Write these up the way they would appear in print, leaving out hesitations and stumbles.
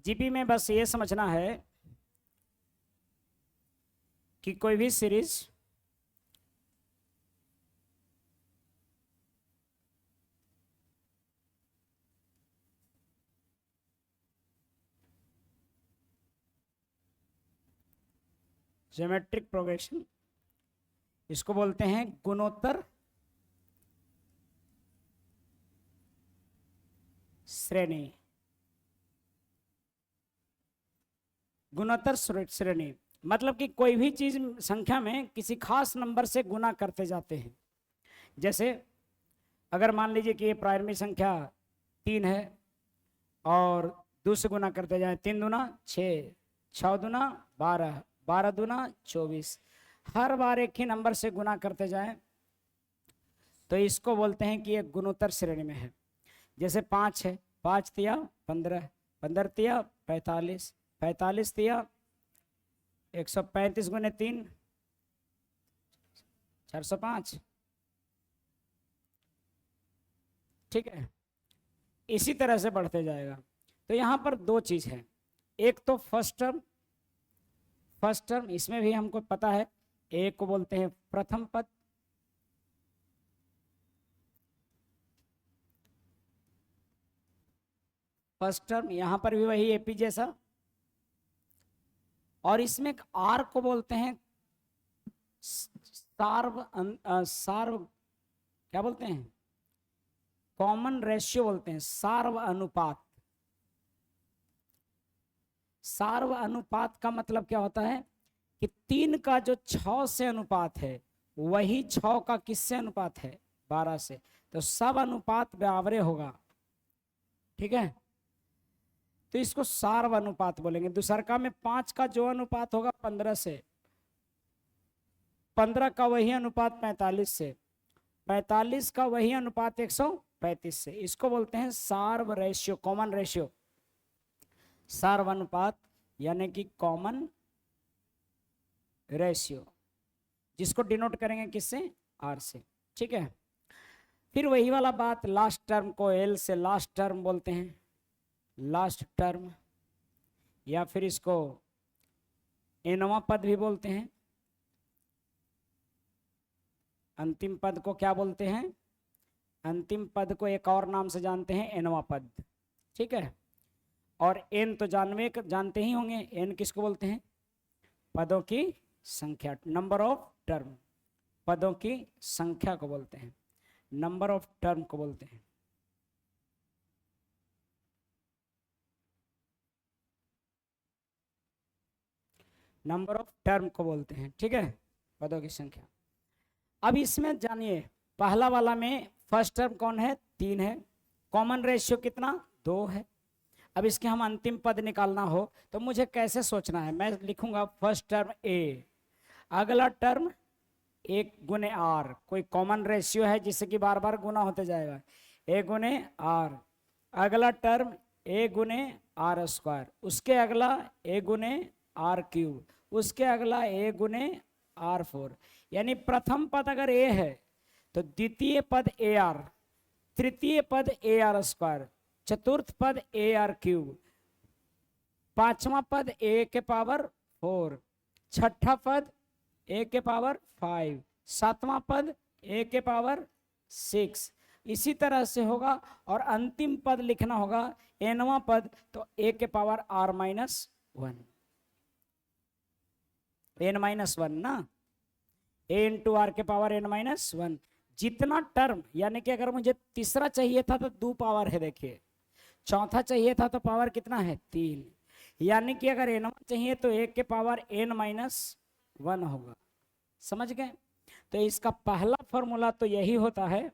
GP में बस ये समझना है कि कोई भी सीरीज ज्योमेट्रिक प्रोग्रेशन, इसको बोलते हैं गुणोत्तर श्रेणी। गुणोत्तर श्रेणी मतलब कि कोई भी चीज संख्या में किसी खास नंबर से गुना करते जाते हैं। जैसे अगर मान लीजिए कि ये प्राइमरी संख्या 3 है और 2 से गुना करते जाए, 3 दूना 6, 6 दूना 12, 12 दूना 24, हर बार एक ही नंबर से गुना करते जाए तो इसको बोलते हैं कि ये गुणोत्तर श्रेणी में है। जैसे 5 है, 5 तिया 15, 15 तिया 45, 45 तिया 135 गुने 3 405। ठीक है, इसी तरह से बढ़ते जाएगा। तो यहाँ पर दो चीज है, एक तो फर्स्ट टर्म, इसमें भी हमको पता है एक को बोलते हैं प्रथम पद, फर्स्ट टर्म, यहां पर भी वही एपी जैसा। और इसमें एक आर को बोलते हैं सार्व क्या बोलते हैं, कॉमन रेशियो बोलते हैं, सार्व अनुपात। सार्व अनुपात का मतलब क्या होता है कि 3 का जो 6 से अनुपात है वही 6 का किससे अनुपात है, 12 से। तो सब अनुपात बराबर होगा। ठीक है, तो इसको सार्व अनुपात बोलेंगे। दूसरका में 5 का जो अनुपात होगा 15 से, 15 का वही अनुपात 45 से, 45 का वही अनुपात 135 से, इसको बोलते हैं सार्व रेशियो, कॉमन रेशियो, सार्व अनुपात यानी कि कॉमन रेशियो, जिसको डिनोट करेंगे किससे, आर से। ठीक है, फिर वही वाला बात, लास्ट टर्म को एल से लास्ट टर्म बोलते हैं, लास्ट टर्म, या फिर इसको एनवा पद भी बोलते हैं। अंतिम पद को क्या बोलते हैं, अंतिम पद को एक और नाम से जानते हैं एनवा पद। ठीक है, और एन तो जानते ही होंगे, एन किसको बोलते हैं, पदों की संख्या, नंबर ऑफ टर्म, पदों की संख्या को बोलते हैं, नंबर ऑफ टर्म को बोलते हैं। नंबर ऑफ टर्म को बोलते हैं। ठीक है, पदों की संख्या। अब इसमें जानिए पहला वाला में फर्स्ट टर्म कौन है, 3 है, कॉमन रेशियो कितना, 2 है। अब इसके हम अंतिम पद निकालना हो तो मुझे कैसे सोचना है, मैं लिखूंगा फर्स्ट टर्म ए, अगला टर्म 1 गुने आर, कोई कॉमन रेशियो है जिससे कि बार बार गुना होते जाएगा, ए गुने आर, अगला टर्म ए गुने आर स्क्वायर, उसके अगला ए गुने आर क्यूब, उसके अगला ए गुने आर 4। यानी प्रथम पद अगर ए है तो द्वितीय पद ए आर, तृतीय पद ए आर स्क्वायर, चतुर्थ पद ए आर क्यूब, पांचवा पद ए के पावर 4, छठा पद ए के पावर 5, सातवां पद ए के पावर 6, इसी तरह से होगा। और अंतिम पद लिखना होगा एनवा पद, तो ए के power r minus 1, n minus 1 ना, ए इंटू आर के पावर एन माइनस 1। जितना टर्म, यानी कि अगर मुझे तीसरा चाहिए था तो 2 पावर है, देखिए चौथा चाहिए था तो पावर कितना है, 3, यानी कि अगर एन चाहिए तो 1 के पावर एन माइनस 1 होगा। समझ गए? तो इसका पहला फॉर्मूला तो यही होता है,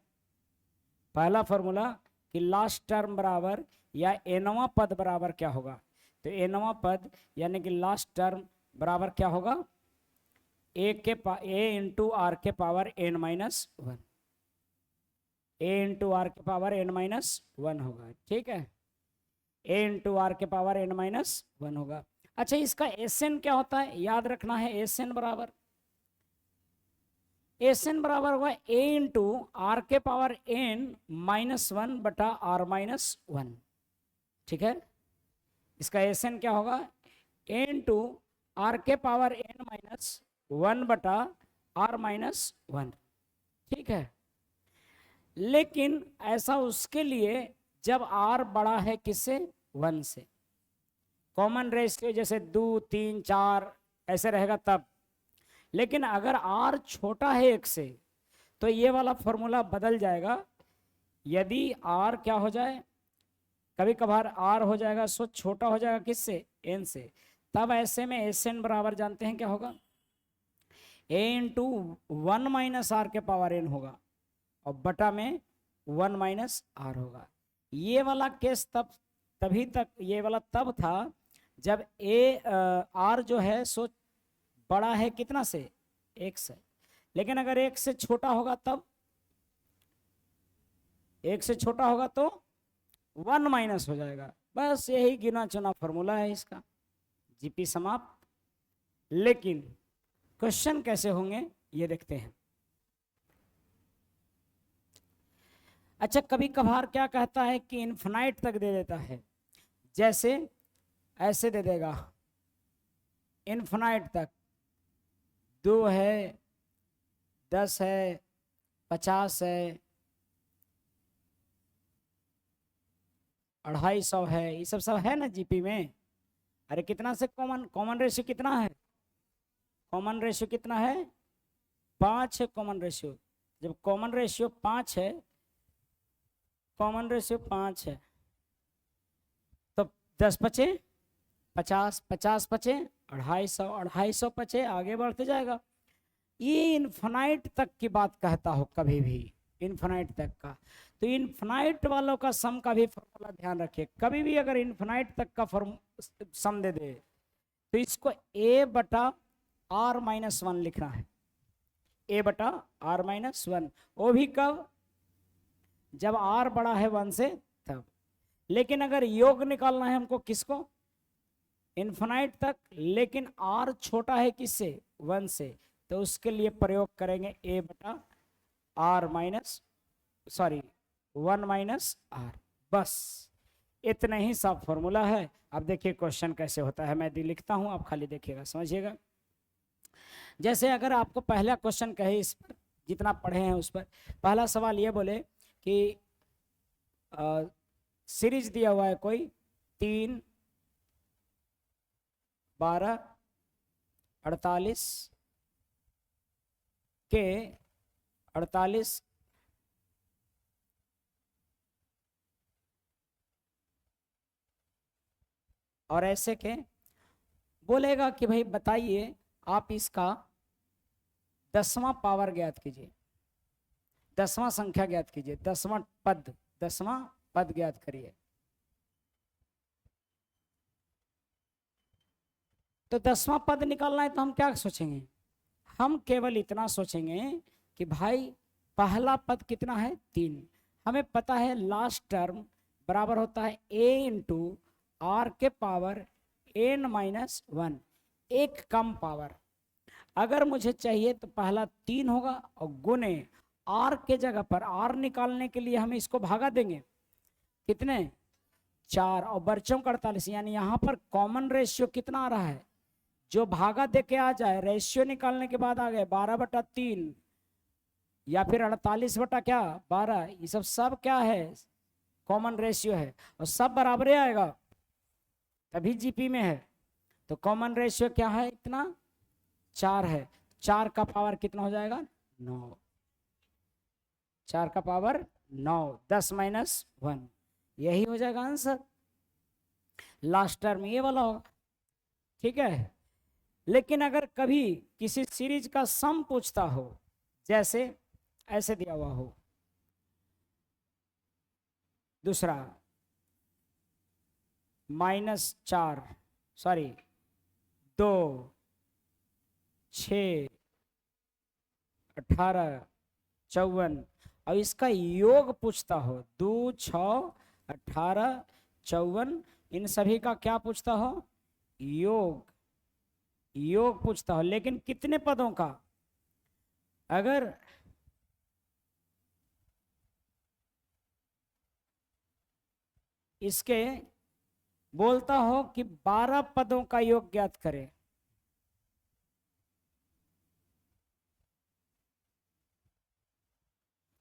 पहला फॉर्मूला कि लास्ट टर्म बराबर या एनवा पद बराबर क्या होगा, तो एनवा पद यानी कि लास्ट टर्म बराबर क्या होगा, ए इंटू आर के power n minus 1, a into r के पावर एन माइनस 1 होगा। ठीक है, ए इंटू आर के पावर एन माइनस 1 होगा। अच्छा, इसका एस एन क्या होता है, याद रखना है, एस एन बराबर होगा ए इंटू आर के पावर एन माइनस 1 बटा आर माइनस 1। ठीक है, इसका एन क्या होगा, एन टू आर के पावर एन माइनस 1 बटा आर माइनस 1। ठीक है, लेकिन ऐसा उसके लिए जब आर बड़ा है किससे, 1 से। कॉमन रेशियो जैसे 2 3 4 ऐसे रहेगा तब। लेकिन अगर आर छोटा है 1 से तो ये वाला फॉर्मूला बदल जाएगा। यदि आर क्या हो जाए, कभी कभार आर हो जाएगा सो छोटा हो जाएगा किससे, एन से, तब ऐसे में एस एन बराबर जानते हैं क्या होगा, ए इंटू 1 माइनस आर के पावर एन होगा और बटा में 1 माइनस आर होगा। ये वाला केस तब, तभी तक ये वाला तब था जब आर जो है सो बड़ा है कितना से, 1 से। लेकिन अगर 1 से छोटा होगा तब, 1 से छोटा होगा तो 1 माइनस हो जाएगा। बस यही गिना चुना फॉर्मूला है इसका, जीपी समाप्त। लेकिन क्वेश्चन कैसे होंगे ये देखते हैं। अच्छा, कभी कभार क्या कहता है कि इन्फिनाइट तक दे देता है, जैसे ऐसे दे देगा इन्फिनाइट तक, 2 है, 10 है, 50 है, 250 है, ये सब है ना जीपी में। अरे कितना से कॉमन रेशियो कितना है, कॉमन रेशियो कितना है, 5 है कॉमन रेशियो। जब कॉमन रेशियो 5 है, कॉमन रेशियो 5 है तो 10 पचे 50, 50 पचे 250, 250 पचे, आगे बढ़ते जाएगा। ये इन्फिनाइट तक की बात कहता हो कभी भी, इन्फिनाइट तक का। तो इन्फिनाइट वालों का सम का भी फॉर्मूला ध्यान रखिए। कभी भी अगर इन्फिनाइट तक का सम दे दे तो इसको a बटा आर माइनस 1 लिखना है, a बटा आर माइनस 1। वो भी कब, जब r बड़ा है 1 से तब। लेकिन अगर योग निकालना है हमको किसको, इन्फिनाइट तक, लेकिन r छोटा है किससे, 1 से, तो उसके लिए प्रयोग करेंगे a बटा r minus, sorry 1 minus r. बस इतना ही सब फॉर्मूला है। अब देखिए क्वेश्चन कैसे होता है, मैं लिखता हूं, आप खाली देखिएगा समझिएगा। जैसे अगर आपको पहला क्वेश्चन कहे, इस पर जितना पढ़े हैं उस पर, पहला सवाल ये बोले कि सीरीज दिया हुआ है कोई 3, 12, 48 के 48 और ऐसे के, बोलेगा कि भाई बताइए आप इसका 10वां पावर ज्ञात कीजिए, 10वां संख्या ज्ञात कीजिए, 10वां पद ज्ञात करिए। तो 10वां पद निकालना है तो हम क्या सोचेंगे, हम केवल इतना सोचेंगे कि भाई पहला पद कितना है, 3। हमें पता है लास्ट टर्म बराबर होता है a इंटू आर के पावर n माइनस 1, एक कम पावर। अगर मुझे चाहिए तो पहला 3 होगा और गुने r के जगह पर, r निकालने के लिए हम इसको भागा देंगे कितने, 4 और बर्चों का 48, यानी यहाँ पर कॉमन रेशियो कितना आ रहा है, जो भागा दे के आ जाए, रेशियो निकालने के बाद आ गए 12/3 या फिर 48 बटा क्या 12, ये सब क्या है, कॉमन रेशियो है और सब बराबर आएगा तभी जीपी में है। तो कॉमन रेशियो क्या है, इतना 4 है, 4 का पावर कितना हो जाएगा, 9, 4 का पावर 9, 10 माइनस 1, यही हो जाएगा आंसर। लास्ट टर्म ये वाला होगा, ठीक है। लेकिन अगर कभी किसी सीरीज का सम पूछता हो, जैसे ऐसे दिया हुआ हो, दूसरा -4, सॉरी 2, 6, 18, 54 और इसका योग पूछता हो, 2, 6, 18, 54, इन सभी का क्या पूछता हो, योग पूछता हो। लेकिन कितने पदों का, अगर इसके बोलता हो कि 12 पदों का योग ज्ञात करें।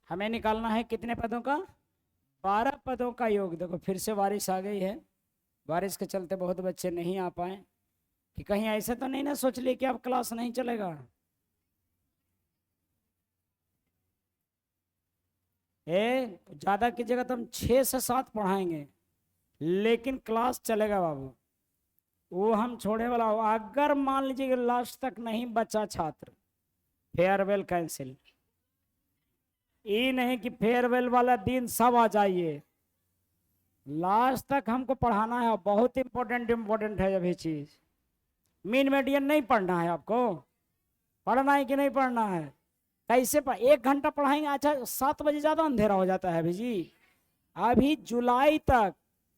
हमें निकालना है कितने पदों का? 12 पदों का योग। देखो फिर से बारिश आ गई है, बारिश के चलते बहुत बच्चे नहीं आ पाए। कि कहीं ऐसे तो नहीं ना सोच लिए कि अब क्लास नहीं चलेगा। ज्यादा की जगह तो हम 6 से 7 पढ़ाएंगे, लेकिन क्लास चलेगा बाबू। वो हम छोड़े वाला हो। अगर मान लीजिए लास्ट तक नहीं बचा छात्र, फेयरवेल कैंसिल। ये नहीं कि फेयरवेल वाला दिन सब आ जाइए, लास्ट तक हमको पढ़ाना है। बहुत इंपॉर्टेंट इंपॉर्टेंट है अभी चीज। मीन मेडियन नहीं पढ़ना है आपको? पढ़ना है कि नहीं पढ़ना है? कैसे 1 घंटा पढ़ाएंगे? अच्छा 7 बजे ज्यादा अंधेरा हो जाता है अभी जी। अभी जुलाई तक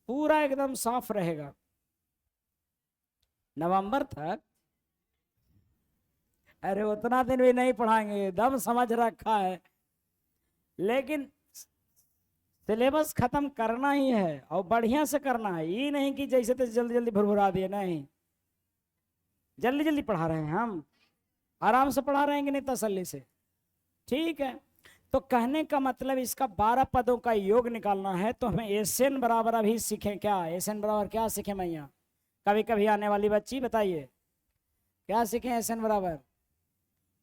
पूरा एकदम साफ रहेगा, नवंबर तक। अरे उतना दिन भी नहीं पढ़ाएंगे, दम समझ रखा है। लेकिन सिलेबस खत्म करना ही है और बढ़िया से करना है। ये नहीं कि जैसे तैसे जल्दी जल्दी भुरभुरा दिए, नहीं। जल्दी जल्दी पढ़ा रहे हैं हम, आराम से पढ़ा रहे हैं कि नहीं, तसल्ली से। ठीक है। तो कहने का मतलब इसका 12 पदों का योग निकालना है, तो हमें एसएन बराबर अभी सीखें क्या? एसएन बराबर क्या सीखें मैया? कभी कभी आने वाली बच्ची बताइए क्या सीखें? एसएन बराबर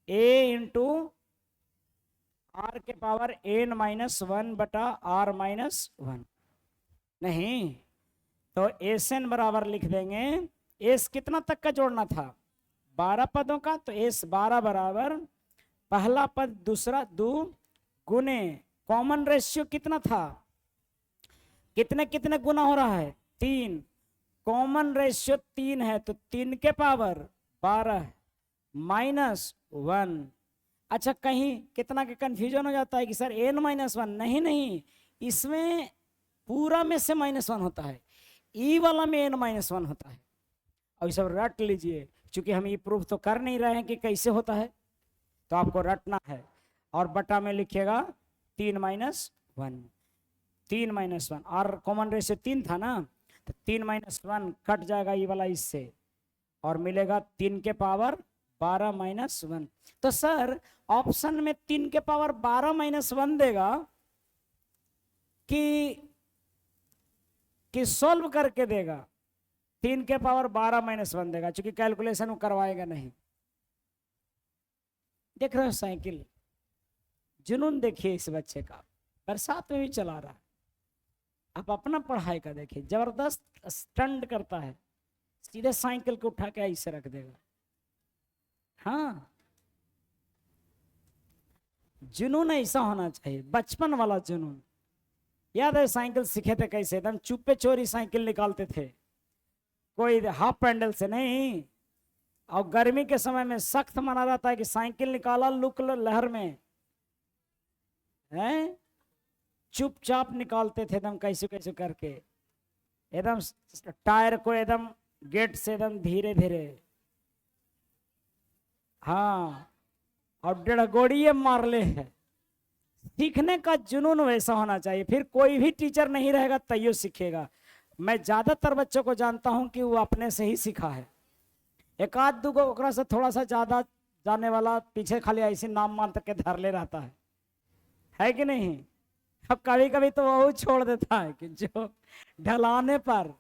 ए इंटू आर के पावर एन माइनस 1 बटा आर माइनस 1। नहीं, तो एसएन बराबर लिख देंगे। एस कितना तक का जोड़ना था? 12 पदों का। तो एस 12 बराबर पहला पद दूसरा 2 गुने कॉमन रेशियो कितना था? कितने कितने गुना हो रहा है? 3। कॉमन रेशियो 3 है, तो 3 के पावर 12 माइनस 1। अच्छा कहीं कितना के कंफ्यूजन हो जाता है कि सर n माइनस 1। नहीं नहीं, इसमें पूरा में से -1 होता है, ई वाला में n माइनस 1 होता है। अब सब रट लीजिए, क्योंकि हम ये प्रूफ तो कर नहीं रहे हैं कि कैसे होता है, तो आपको रटना है। और बटा में लिखिएगा 3 माइनस 1। 3 माइनस 1 और कॉमन रेशियो 3 था ना, तो 3 माइनस 1 कट जाएगा ये वाला इससे, और मिलेगा 3 के पावर 12 माइनस 1। तो सर ऑप्शन में 3 के पावर 12 माइनस 1 देगा कि सॉल्व करके देगा? 3 के पावर 12 माइनस 1 देगा, क्योंकि कैलकुलेशन वो करवाएगा नहीं। देख रहे हो साइकिल? जुनून देखिए इस बच्चे का, बरसात में भी चला रहा है। आप अपना पढ़ाई का देखिए, जबरदस्त स्टंट करता है, सीधे साइकिल को उठा के ऐसे रख देगा। हाँ, जुनून ऐसा होना चाहिए, बचपन वाला जुनून। याद है साइकिल सीखे थे कैसे? एकदम चुप्पे चोरी साइकिल निकालते थे, कोई हाफ पैंडल से नहीं। और गर्मी के समय में सख्त माना जाता है कि साइकिल निकाला लुक लहर में, हैं? चुपचाप निकालते थे एकदम कैसे कैसे करके, एकदम टायर को एकदम गेट से एकदम धीरे धीरे। हाँ, और 1.5 गोड़िए मार ले है। सीखने का जुनून वैसा होना चाहिए, फिर कोई भी टीचर नहीं रहेगा तैयो सीखेगा। मैं ज्यादातर बच्चों को जानता हूं कि वो अपने से ही सीखा है। एक आध दो ओकरा से थोड़ा सा ज्यादा जाने वाला पीछे खाली ऐसे नाम मान तक के धर ले रहता है कि नहीं? अब कभी कभी तो वो छोड़ देता है कि जो ढलाने पर,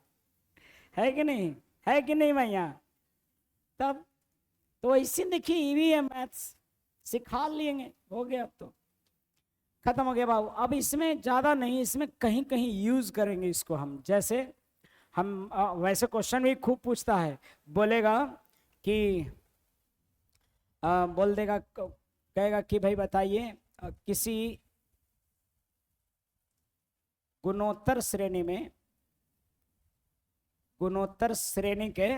है कि नहीं? है कि नहीं भैया? तब तो ऐसे देखिए ईवीएम मैथ्स सिखा लेंगे, हो गया, अब तो खत्म हो गया बाबू। अब इसमें ज्यादा नहीं, इसमें कहीं कहीं यूज करेंगे इसको हम। जैसे हम वैसे क्वेश्चन भी खूब पूछता है, बोलेगा कि बोल देगा, कहेगा कि भाई बताइए किसी गुणोत्तर श्रेणी में, गुणोत्तर श्रेणी के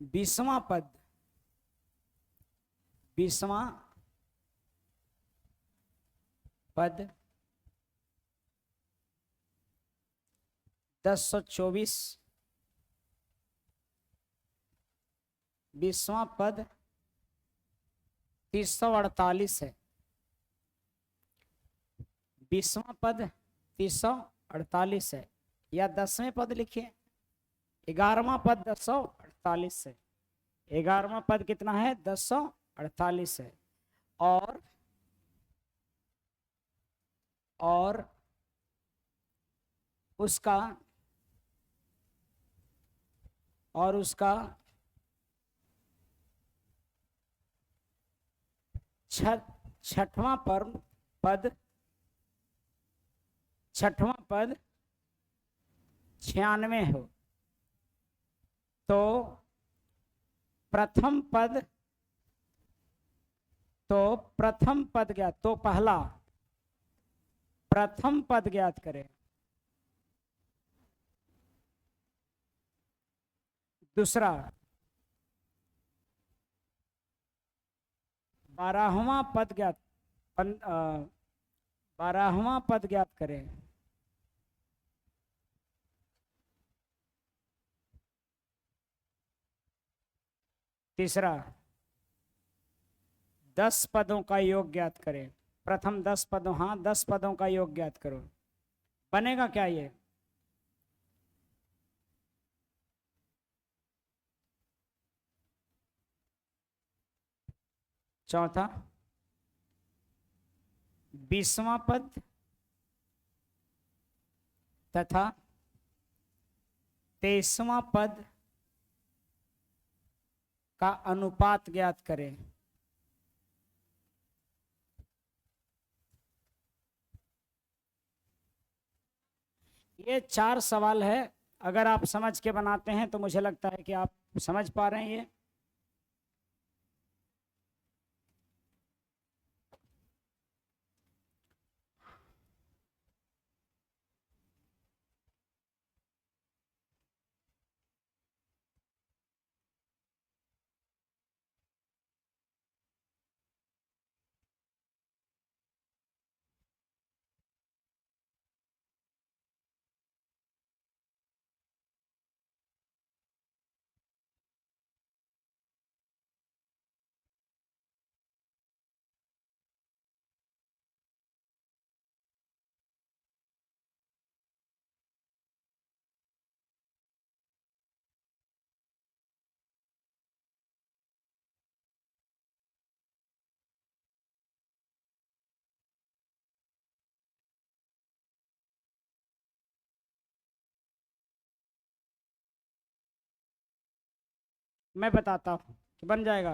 20वां पद, 20वां पद 1024, 20वां पद 348 है। 20वां पद 348 48 है, या 10वें पद लिखिए, 11वां पद 1048 है, 11वां पद कितना है 1048 है। और उसका छठवां पद 96 हो, तो प्रथम पद ज्ञात, तो पहला प्रथम पद ज्ञात करें। दूसरा 12वां पद ज्ञात, 12वां पद ज्ञात करें। तीसरा 10 पदों का योग ज्ञात करें। प्रथम 10 पदों, हाँ 10 पदों का योग ज्ञात करो। बनेगा क्या ये? चौथा 20वां पद तथा 23वां पद का अनुपात ज्ञात करें। ये 4 सवाल है, अगर आप समझ के बनाते हैं तो मुझे लगता है कि आप समझ पा रहे हैं ये। मैं बताता हूँ कि बन जाएगा।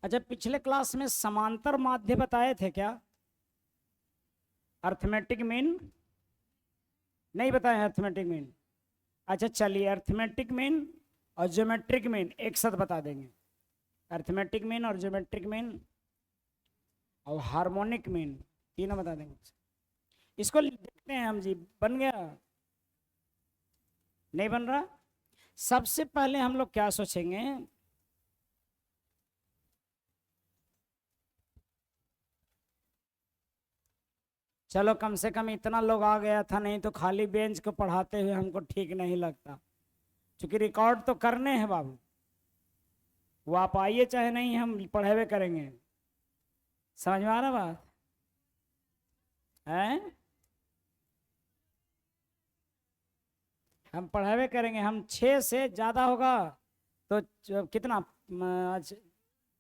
अच्छा, पिछले क्लास में समांतर माध्य बताए थे क्या? अर्थमेटिक मीन नहीं बताए? अर्थमेटिक मीन, अच्छा चलिए, अर्थमेटिक मीन और ज्योमेट्रिक मीन एक साथ बता देंगे। अर्थमेटिक मीन और ज्योमेट्रिक मीन और हार्मोनिक मीन तीनों बता देंगे। इसको देखते हैं हम जी, बन गया? नहीं बन रहा? सबसे पहले हम लोग क्या सोचेंगे, चलो कम से कम इतना लोग आ गया था, नहीं तो खाली बेंच को पढ़ाते हुए हमको ठीक नहीं लगता, क्योंकि रिकॉर्ड तो करने हैं बाबू। वो आप आइए चाहे नहीं, हम पढ़े हुए करेंगे। समझ में आ रहा बात है? हम पढ़े हुए करेंगे, हम 6 से ज़्यादा होगा तो कितना, आज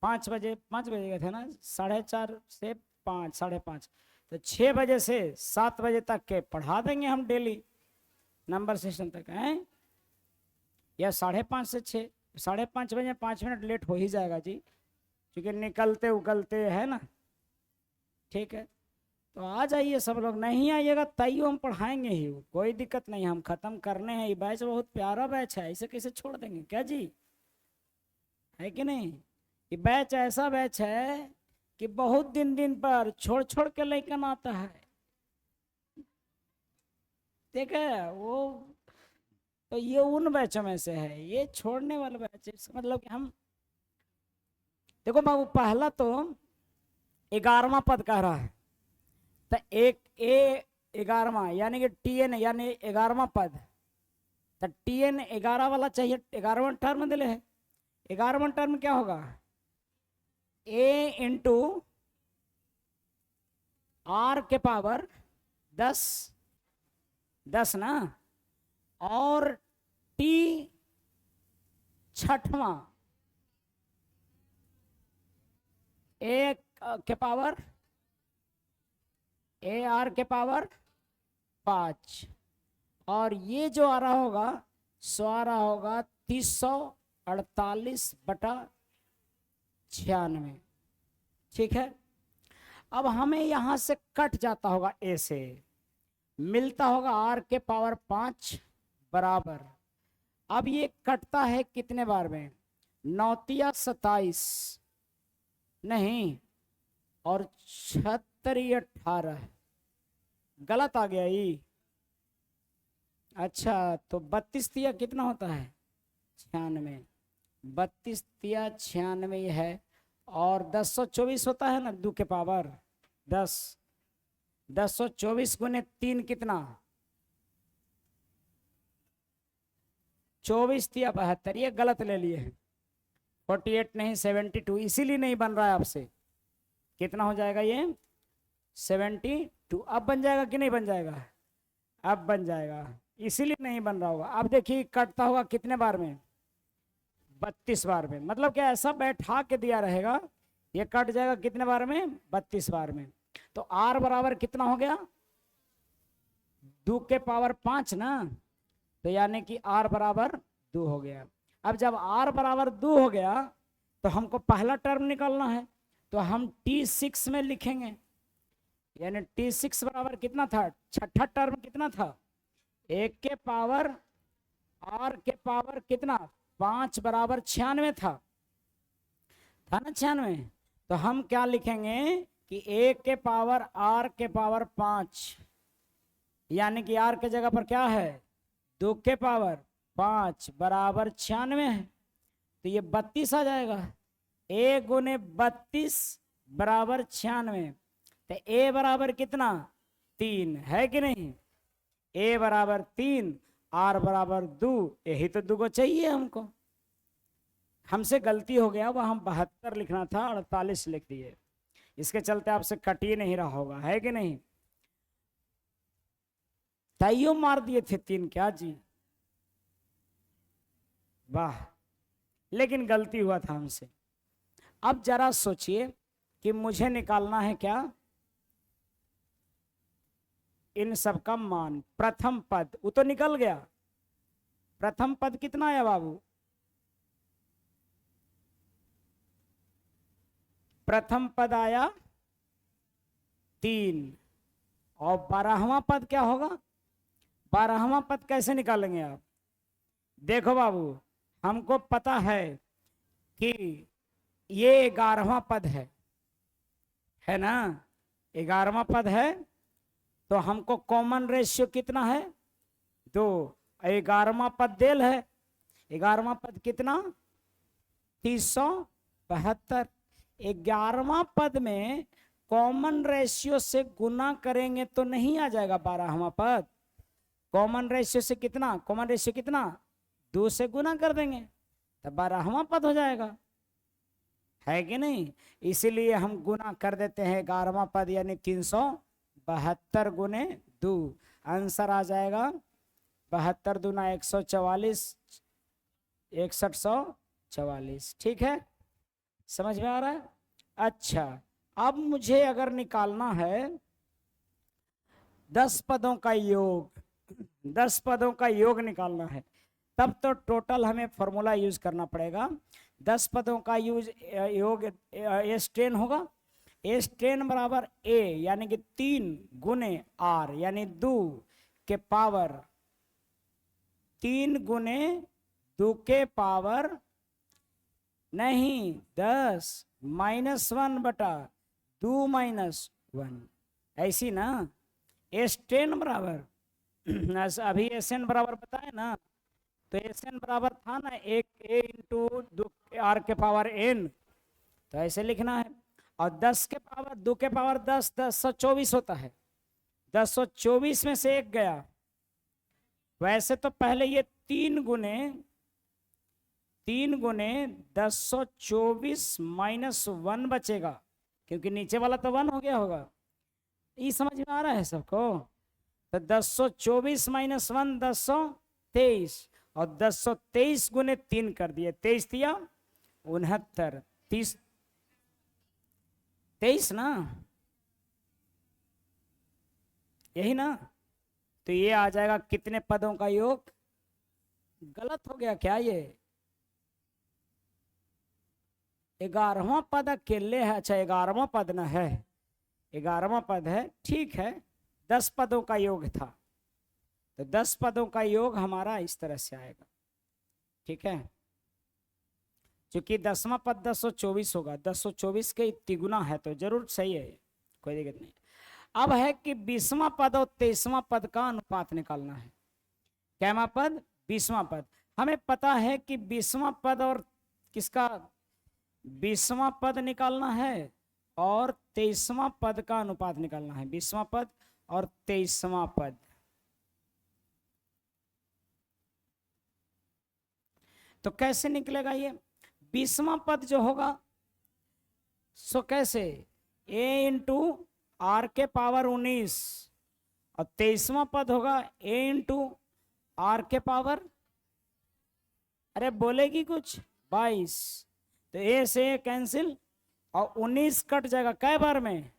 5 बजे, 5 बजे गए थे ना, 4:30 से 5, 5:30, तो 6 बजे से 7 बजे तक के पढ़ा देंगे हम डेली, नंबर सिस्टम तक हैं, या 5:30 से 6, 5:30 बजे 5 मिनट लेट हो ही जाएगा जी, क्योंकि निकलते उकलते है ना। ठीक है, तो आ जाइए सब लोग, नहीं आइएगा तैयो हम पढ़ाएंगे ही, कोई दिक्कत नहीं, हम खत्म करने हैं। ये बैच बहुत प्यारा बैच है, इसे कैसे छोड़ देंगे क्या जी, है कि नहीं? ये बैच ऐसा बैच है कि बहुत दिन दिन पर छोड़ छोड़ के लेकर आता है। ठीक है, वो तो ये उन बैचों में से है, ये छोड़ने वाला बैच। इसका मतलब कि हम देखो बाबू, पहला तो 11वां पद कह रहा है, तो एक ए 11वां यानी कि टीएन यानी 11वां पद, तो टीएन 11 वाला चाहिए, 11वां टर्म दिले है। 11वां टर्म क्या होगा, ए इंटू आर के पावर 10 10 ना, और टी छठवां ए के पावर ए आर के पावर 5, और ये जो आ रहा होगा सो आ रहा होगा 348/96। ठीक है, अब हमें यहां से कट जाता होगा ए से, मिलता होगा आर के पावर 5 बराबर। अब ये कटता है कितने बार में, 9 27 नहीं, और 76 18, गलत आ गया ये। अच्छा, तो 32 तिया कितना होता है, 96, 32 तिया 96 है, और 1024 होता है ना, 2 के पावर 10, 1024 गुने 3 कितना, 24 तिया 72, ये गलत ले लिए हैं, 48 नहीं 72, इसीलिए नहीं बन रहा है आपसे। कितना हो जाएगा ये, 72। अब बन जाएगा कि नहीं बन जाएगा, अब बन जाएगा, इसीलिए नहीं बन रहा होगा। अब देखिए कटता होगा कितने बार में, 32 बार में, मतलब क्या ऐसा बैठा के दिया रहेगा, ये कट जाएगा कितने बार में, 32 बार में। तो आर बराबर कितना हो गया, 2 के पावर 5 ना, तो यानी कि आर बराबर 2 हो गया। अब जब आर बराबर 2 हो गया तो हमको पहला टर्म निकालना है, तो हम T6 में लिखेंगे, यानी T6 बराबर कितना था, छठा टर्म कितना था, 1 के पावर आर के पावर कितना 5 बराबर 96 था ना, 96। तो हम क्या लिखेंगे कि 1 के पावर आर के पावर 5, यानी कि आर के जगह पर क्या है, 2 के पावर 5 बराबर 96 है, तो ये 32 आ जाएगा। ए गुने 32 बराबर 96, तो ए बराबर कितना, 3 है कि नहीं, ए बराबर 3, आर बराबर 2, यही तो 2 को चाहिए हमको। हमसे गलती हो गया, वह हम 72 लिखना था, 48 लिख दिए, इसके चलते आपसे कट ही नहीं रहा होगा, है कि नहीं। ताइयो मार दिए थे 3 क्या जी, वाह, लेकिन गलती हुआ था हमसे। अब जरा सोचिए कि मुझे निकालना है क्या, इन सब का मान। प्रथम पद वो तो निकल गया, प्रथम पद कितना आया बाबू, प्रथम पद आया 3, और 12वां पद क्या होगा, 12वां पद कैसे निकालेंगे आप, देखो बाबू, हमको पता है कि ये 11वां पद है ना, 11वां पद है, तो हमको कॉमन रेशियो कितना है, 2, 11वां पद देल है, 11वां पद कितना 372, 11वां पद में कॉमन रेशियो से गुना करेंगे तो नहीं आ जाएगा 12वां पद, कॉमन रेशियो से कितना, कॉमन रेशियो कितना 2 से गुना कर देंगे तो 12वां पद हो जाएगा, है कि नहीं। इसीलिए हम गुना कर देते हैं 11वां पद, यानी 372 गुने 2, आंसर आ जाएगा 72 दूना 144, 6144। ठीक है, समझ में आ रहा है। अच्छा, अब मुझे अगर निकालना है 10 पदों का योग, 10 पदों का योग निकालना है, तब तो टोटल हमें फॉर्मूला यूज करना पड़ेगा। 10 पदों का योग एस 10 होगा, एस 10 बराबर ए यानी कि 3 गुने आर यानी 2 के पावर 3 गुने 2 के पावर नहीं 10 -1 बटा 2 - 1 ऐसी ना। S10 बराबर अभी SN बराबर बताए ना, तो SN बराबर था ना एक A इंटू R के पावर N, तो ऐसे लिखना है। और 10 के पावर 2 के पावर 10 1024 होता है। 1024 में से एक गया। वैसे तो पहले ये 3 गुने 1024 - 1 बचेगा, क्योंकि नीचे वाला तो 1 हो गया होगा। ये समझ में आ रहा है सबको? तो 1024 - 1 1023, और 1023 गुने 3 कर दिए, 23 दिया 69, 30 23 ना, यही ना। तो ये आ जाएगा कितने पदों का योग? गलत हो गया क्या ये? 11वां पद अकेले है। अच्छा 11वां पद ना है, 11वां पद है, ठीक है। 10 पदों का योग था, तो 10 पदों का योग हमारा इस तरह से आएगा, ठीक है। क्योंकि 10वां पद 1024 होगा, 1024 के तिगुना है, तो जरूर सही है, कोई दिक्कत नहीं। अब है कि 20वां पद और 23वां पद का अनुपात निकालना है। कैमा पद? 20वां पद। हमें पता है कि 20वां पद और किसका 20वां पद निकालना है, और 23वां पद का अनुपात निकालना है। 20वां पद और 23वां पद, तो कैसे निकलेगा ये? 20वां पद जो होगा सो कैसे, A इंटू R के पावर 19, और 23वां पद होगा A इंटू R के पावर, अरे बोलेगी कुछ, 22। तो A से A कैंसिल, और 19 कट जाएगा कै बार में?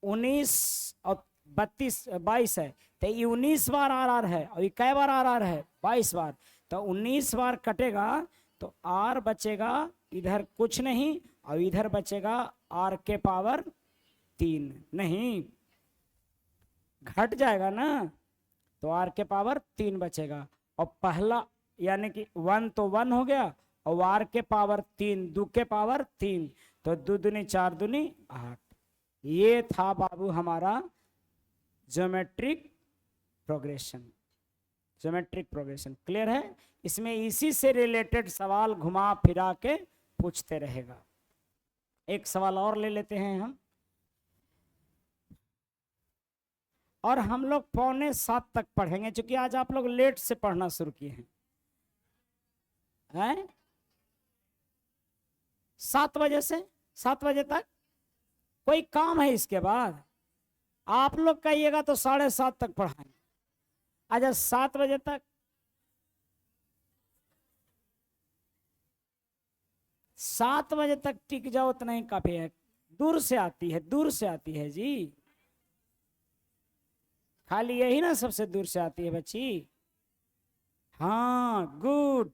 19 और 32 22 है, तो ये 19 बार RR है, और ये कै बार RR है? 22 बार। तो 19 बार कटेगा, तो R बचेगा इधर कुछ नहीं, और इधर बचेगा R के पावर 3, नहीं घट जाएगा ना, तो R के पावर 3 बचेगा। और पहला यानी कि 1 तो 1 हो गया, और R के पावर 3 2 के पावर 3, तो 2 दूनी 4 दूनी 8। ये था बाबू हमारा geometric progression. Geometric progression clear है? इसमें इसी से रिलेटेड सवाल घुमा फिरा के पूछते रहेगा। एक सवाल और ले लेते हैं हम, और हम लोग 6:45 तक पढ़ेंगे, क्योंकि आज आप लोग लेट से पढ़ना शुरू किए हैं। 7 बजे से 7 बजे तक कोई काम है इसके बाद? आप लोग कहिएगा तो 7:30 तक पढ़ाएंगे। अच्छा 7 बजे तक, 7 बजे तक टिक जाओ, उतना ही काफी है। दूर से आती है, दूर से आती है जी, खाली यही ना सबसे दूर से आती है बच्ची। हाँ गुड।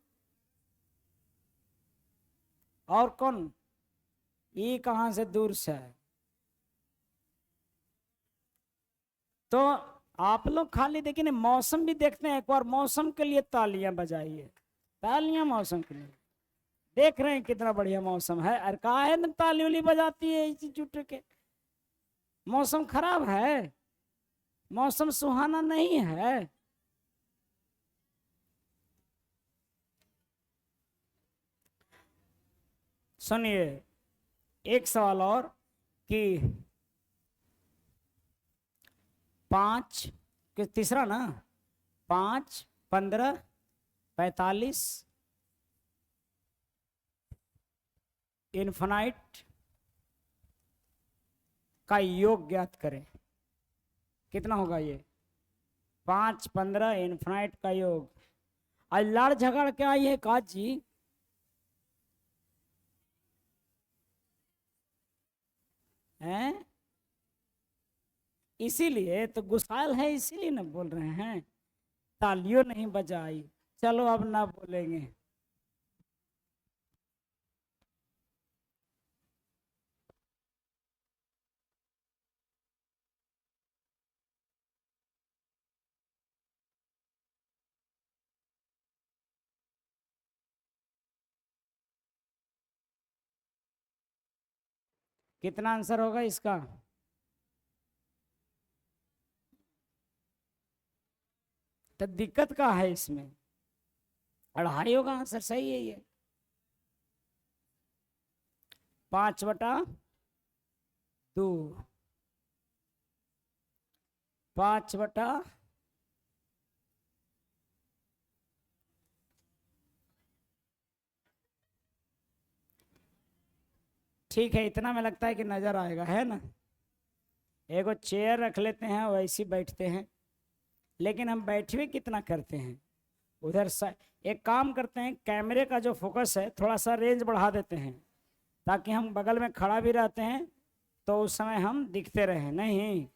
और कौन? ये कहां से दूर से है? तो आप लोग खाली देखिए ना, मौसम भी देखते हैं एक बार। मौसम के लिए तालियां बजाइए, तालियां मौसम के लिए। देख रहे हैं कितना बढ़िया मौसम है, और कहा है ना ताली उली बजाती है इसी जुट के। मौसम खराब है, मौसम सुहाना नहीं है। सुनिए एक सवाल और, कि 5 के तीसरा ना, 5 15 45 इन्फिनाइट का योग ज्ञात करें। कितना होगा ये? 5 15 इन्फिनाइट का योग। आज लड़ झगड़ के आई है काज जी, हैं? इसीलिए तो गुस्साल है, इसीलिए ना बोल रहे हैं, तालियों नहीं बजाई। चलो अब ना बोलेंगे। कितना आंसर होगा इसका? तो दिक्कत क्या है इसमें? 2.5 होगा आंसर, सही है ये। 5/2, 5/, ठीक है, इतना में लगता है कि नजर आएगा, है ना। एगो चेयर रख लेते हैं, वैसे बैठते हैं, लेकिन हम बैठे कितना करते हैं उधर एक काम करते हैं, कैमरे का जो फोकस है थोड़ा सा रेंज बढ़ा देते हैं, ताकि हम बगल में खड़ा भी रहते हैं तो उस समय हम दिखते रहें। नहीं,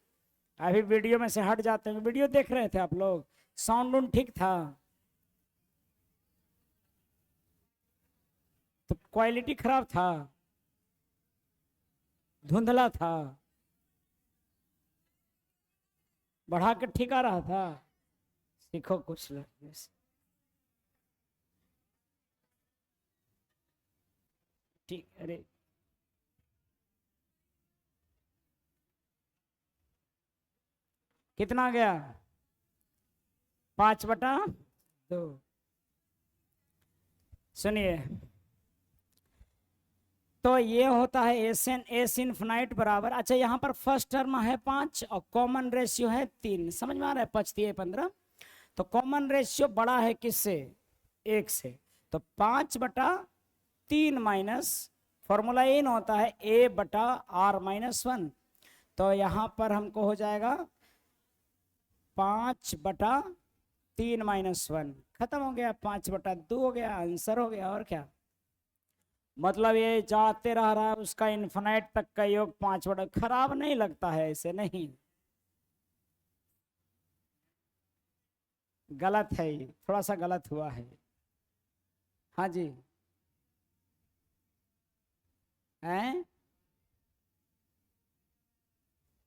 अभी वीडियो में से हट जाते हैं। वीडियो देख रहे थे आप लोग? साउंड उन ठीक था? तो क्वालिटी खराब था, धुंधला था, बढ़ा के ठीक आ रहा था। सीखो कुछ लोग। ठीक, अरे कितना गया? 5/2। सुनिए, तो ये होता है एस इन्फिनाइट बराबर, अच्छा यहाँ पर फर्स्ट टर्म है 5 और कॉमन रेशियो है 3। समझ में आ रहा है? 5×3 = 15। तो कॉमन रेशियो बड़ा है किससे? 1 से। तो 5/3 माइनस, फॉर्मूला इन होता है A/R-1। तो यहाँ पर हमको हो जाएगा 5/3 - 1, खत्म हो गया। 5/2 हो गया, आंसर हो गया। और क्या मतलब, ये जाते रह रहा है, उसका इन्फिनाइट तक का योग 5/, खराब नहीं लगता है ऐसे? नहीं, गलत है ये, थोड़ा सा गलत हुआ है। हाँ जी, हैं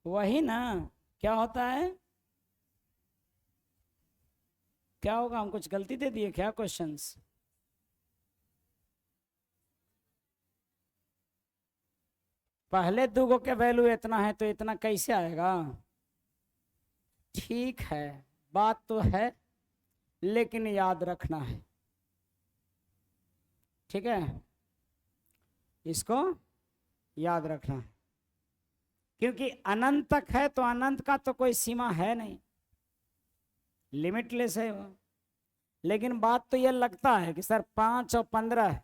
वही ना। क्या होता है? क्या होगा? हम कुछ गलती दे दिए क्या क्वेश्चंस? पहले दूगो के वैल्यू इतना है तो इतना कैसे आएगा? ठीक है, बात तो है, लेकिन याद रखना है, ठीक है, इसको याद रखना है, क्योंकि अनंत तक है तो अनंत का तो कोई सीमा है नहीं, लिमिटलेस है वो। लेकिन बात तो ये लगता है कि सर 5 और 15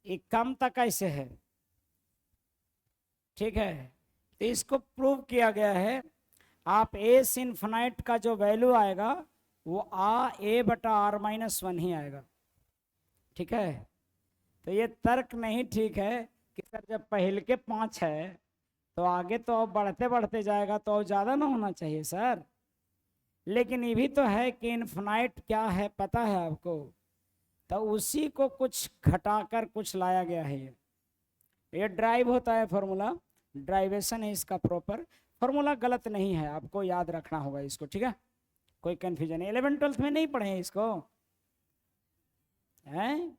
ये कम तक कैसे है? ठीक है, तो इसको प्रूव किया गया है। आप एस इन्फिनाइट का जो वैल्यू आएगा वो A/R-1 ही आएगा, ठीक है। तो ये तर्क नहीं ठीक है कि सर जब पहले के 5 है तो आगे तो अब बढ़ते बढ़ते जाएगा तो ज़्यादा ना होना चाहिए सर। लेकिन ये भी तो है कि इन्फिनाइट क्या है पता है आपको, तो उसी को कुछ घटाकर कुछ लाया गया है। ये ड्राइव होता है फॉर्मूला, ड्राइवेशन है इसका प्रॉपर फॉर्मूला, गलत नहीं है, आपको याद रखना होगा इसको, ठीक है। कोई कंफ्यूजन नहीं, 11th-12th में नहीं पढ़े हैं इसको? हैं,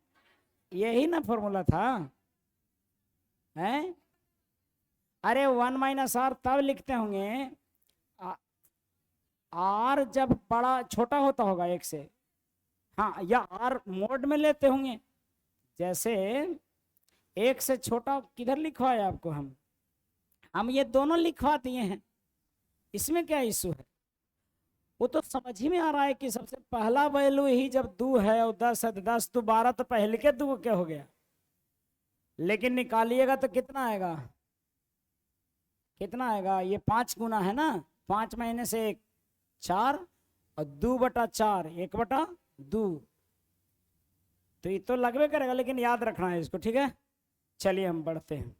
यही ना फॉर्मूला था, हैं? अरे 1 - R तब लिखते होंगे आर जब बड़ा छोटा होता होगा 1 से, हाँ, या आर मोड में लेते होंगे। जैसे 1 से छोटा किधर लिखवाए आपको? हम ये दोनों लिखवा दिए हैं, इसमें क्या इशू है? वो तो समझ ही में आ रहा है कि सबसे पहला वैल्यू ही जब 2 है और 10 है तो 10×2 = 12, तो पहले के 2 क्या हो गया? लेकिन निकालिएगा तो कितना आएगा? कितना आएगा? ये 5 गुना है ना, 5 महीने से 1 4 और 2/4 1/2, तो ये तो लगभग करेगा, लेकिन याद रखना है इसको, ठीक है। चलिए हम बढ़ते हैं,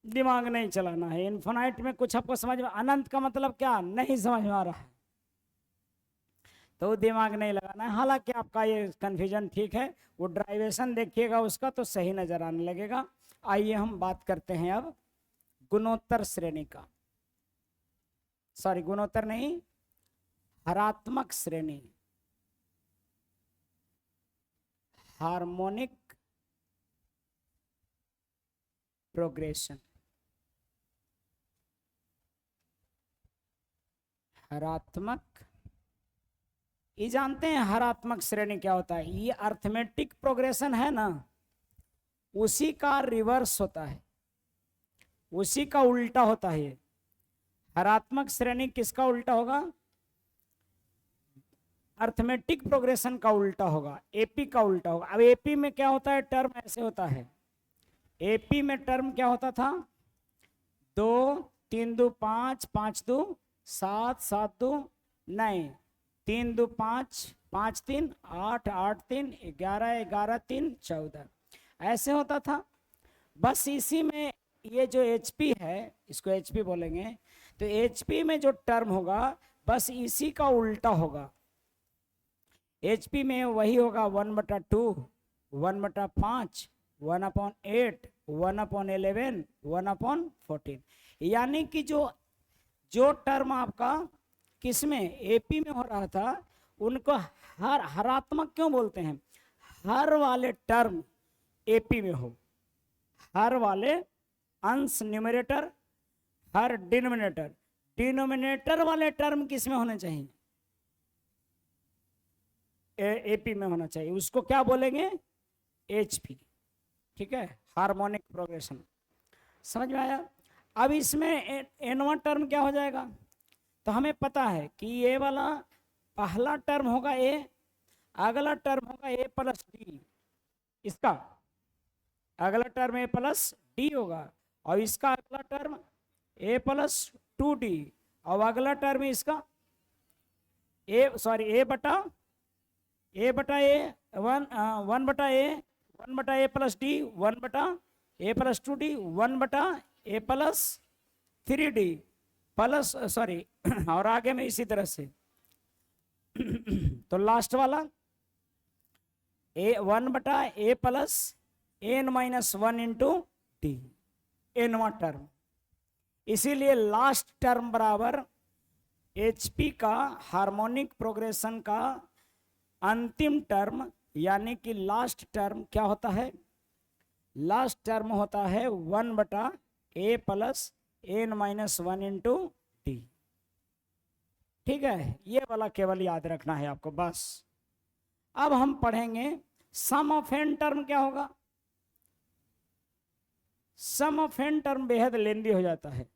दिमाग नहीं चलाना है। इन्फिनाइट में कुछ आपको समझ में, अनंत का मतलब क्या नहीं समझ में आ रहा है तो दिमाग नहीं लगाना है। हालांकि आपका ये कन्फ्यूजन ठीक है, वो ड्राइवेशन देखिएगा उसका तो सही नजर आने लगेगा। आइए हम बात करते हैं अब गुणोत्तर श्रेणी का, सॉरी गुणोत्तर नहीं, हरात्मक श्रेणी, हार्मोनिक प्रोग्रेशन, हरात्मक, ये जानते हैं हरात्मक श्रेणी क्या होता है? ये अर्थमेटिक प्रोग्रेशन है ना, उसी का रिवर्स होता है, उसी का उल्टा होता है। हरात्मक श्रेणी किसका उल्टा होगा? अर्थमेटिक प्रोग्रेशन का उल्टा होगा, एपी का उल्टा होगा। अब एपी में क्या होता है? टर्म ऐसे होता है, एपी में टर्म क्या होता था? 2 3 2 5 5 2 7 7 2 9 3 2 5 5 3 8 8 3 11 11 3 14, ऐसे होता था। बस इसी में ये जो HP है, इसको HP बोलेंगे, तो HP में जो टर्म होगा बस इसी का उल्टा होगा। HP में वही होगा 1/2, 1/5, 1/8, 1/11, 1/14। यानी कि जो टर्म आपका किसमें AP में हो रहा था, उनको हरात्मक क्यों बोलते हैं? हर वाले टर्म AP में हो, हर वाले अंश न्यूमरेटर, हर डिनोमिनेटर, डिनोमिनेटर वाले टर्म किस में होने चाहिए? AP में होना चाहिए। उसको क्या बोलेंगे? HP। ठीक है, हार्मोनिक प्रोग्रेशन। समझ में आया? अब इसमें N1 टर्म क्या हो जाएगा? तो हमें पता है कि ये वाला पहला टर्म होगा A, अगला टर्म होगा A प्लस D, इसका अगला टर्म A प्लस D होगा, और इसका अगला टर्म A प्लस 2D, और अगला टर्म इसका A बटा A 1/A plus D, 1/A plus 2D, 1/A plus 3D plus और आगे में इसी तरह से। तो लास्ट वाला 1/A plus N-1 into D, N1 term. इसीलिए लास्ट टर्म बराबर HP का हार्मोनिक प्रोग्रेशन का अंतिम टर्म, यानी कि लास्ट टर्म क्या होता है? लास्ट टर्म होता है 1/A plus N-1 into D। ठीक है, ये वाला केवल याद रखना है आपको बस। अब हम पढ़ेंगे सम ऑफ एन टर्म क्या होगा। सम ऑफ एन टर्म बेहद लेंदी हो जाता है।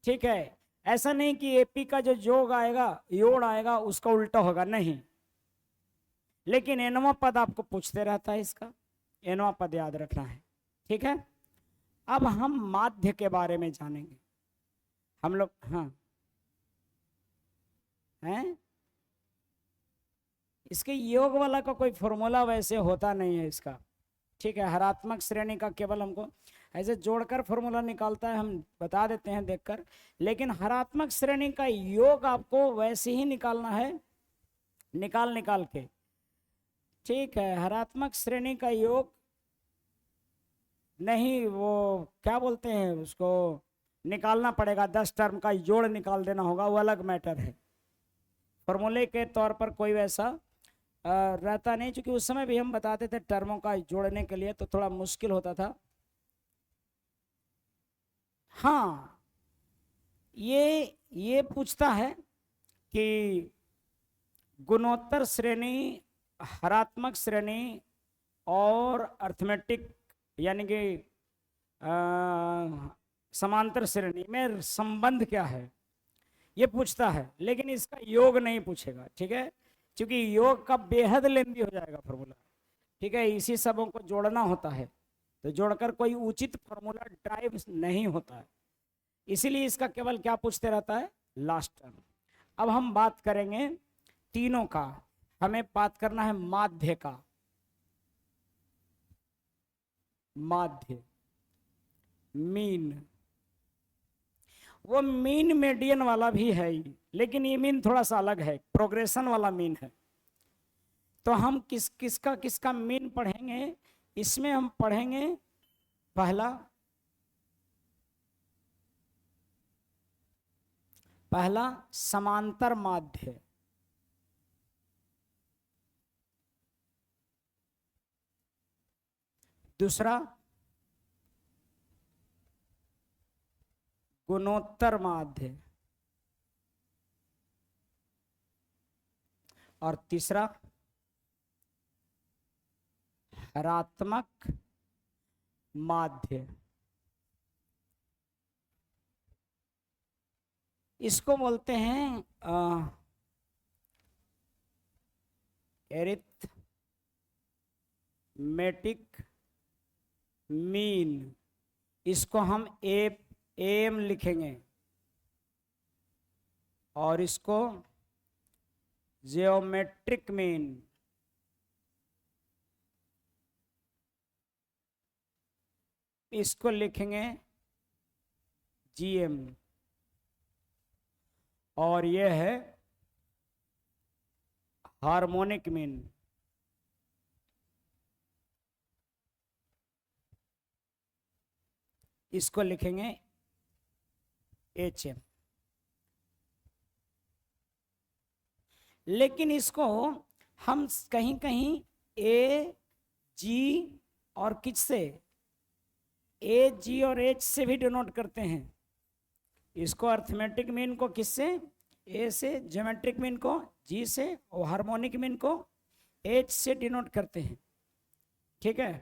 ठीक है, ऐसा नहीं कि एपी का जो जोड़ आएगा उसका उल्टा होगा, नहीं, लेकिन एनवा पद आपको पूछते रहता है, इसका एनवा पद याद रखना है। ठीक है, अब हम माध्य के बारे में जानेंगे हम लोग। हाँ हैं, इसके योग वाला का कोई फॉर्मूला वैसे होता नहीं है इसका। ठीक है, हरात्मक श्रेणी का केवल हमको ऐसे जोड़कर फॉर्मूला निकालता है, हम बता देते हैं देखकर, लेकिन हरात्मक श्रेणी का योग आपको वैसे ही निकालना है, निकाल के। ठीक है, हरात्मक श्रेणी का योग नहीं, वो क्या बोलते हैं उसको, निकालना पड़ेगा, 10 टर्म का जोड़ निकाल देना होगा, वो अलग मैटर है। फॉर्मूले के तौर पर कोई वैसा रहता नहीं, क्योंकि उस समय भी हम बताते थे टर्मों का जोड़ने के लिए तो थोड़ा मुश्किल होता था। हाँ, ये पूछता है कि गुणोत्तर श्रेणी, हरात्मक श्रेणी और अर्थमेटिक यानी कि समांतर श्रेणी में संबंध क्या है, ये पूछता है, लेकिन इसका योग नहीं पूछेगा। ठीक है, क्योंकि योग का बेहद लेंदी हो जाएगा फॉर्मूला। ठीक है, इसी सबों को जोड़ना होता है, तो जोड़कर कोई उचित फॉर्मूला ड्राइव नहीं होता है, इसीलिए इसका केवल क्या पूछते रहता है, लास्ट टर्म। अब हम बात करेंगे तीनों का, हमें बात करना है माध्य का। माध्य, मीन, वो मीन मीडियन वाला भी है ही, लेकिन ये मीन थोड़ा सा अलग है, प्रोग्रेशन वाला मीन है। तो हम किसका मीन पढ़ेंगे? इसमें हम पढ़ेंगे पहला समांतर माध्य, दूसरा गुणोत्तर माध्य, और तीसरा हरात्मक माध्य। इसको बोलते हैं एरिथमेटिक मीन। इसको हम एम लिखेंगे और इसको जियोमेट्रिक मीन। इसको लिखेंगे जीएम, और यह है हार्मोनिक मीन। इसको लिखेंगे HM। लेकिन इसको हम कहीं कहीं A, G और किससे, A, G और H से भी डिनोट करते हैं। इसको अर्थमेटिक मीन को किससे, A से, ज्योमेट्रिक मीन को G से, और हार्मोनिक मीन को H से डिनोट करते हैं। ठीक है।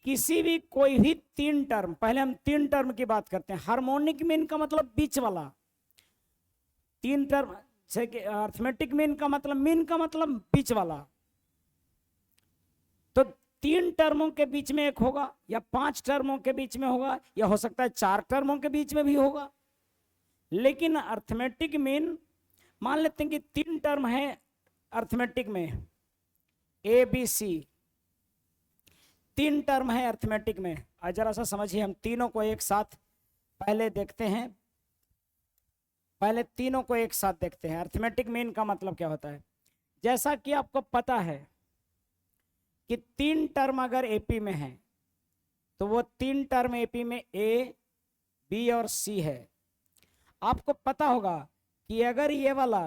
किसी भी कोई भी तीन टर्म, पहले हम तीन टर्म की बात करते हैं। हार्मोनिक मीन का मतलब बीच वाला, तीन टर्म। अर्थमेटिक मीन का मतलब बीच वाला। तो तीन टर्मों के बीच में एक होगा, या पांच टर्मों के बीच में होगा, या हो सकता है चार टर्मों के बीच में भी होगा। लेकिन अर्थमेटिक मीन, मान लेते हैं कि तीन टर्म है अर्थमेटिक में, ABC, तीन टर्म है अर्थमेटिक में। आज जरा सा समझिए, हम तीनों को एक साथ पहले देखते हैं। पहले तीनों को एक साथ देखते हैं। अर्थमेटिक मीन का मतलब क्या होता है। जैसा कि आपको पता है कि तीन टर्म अगर AP में है तो वो तीन टर्म AP में A, B और C है। आपको पता होगा कि अगर ये वाला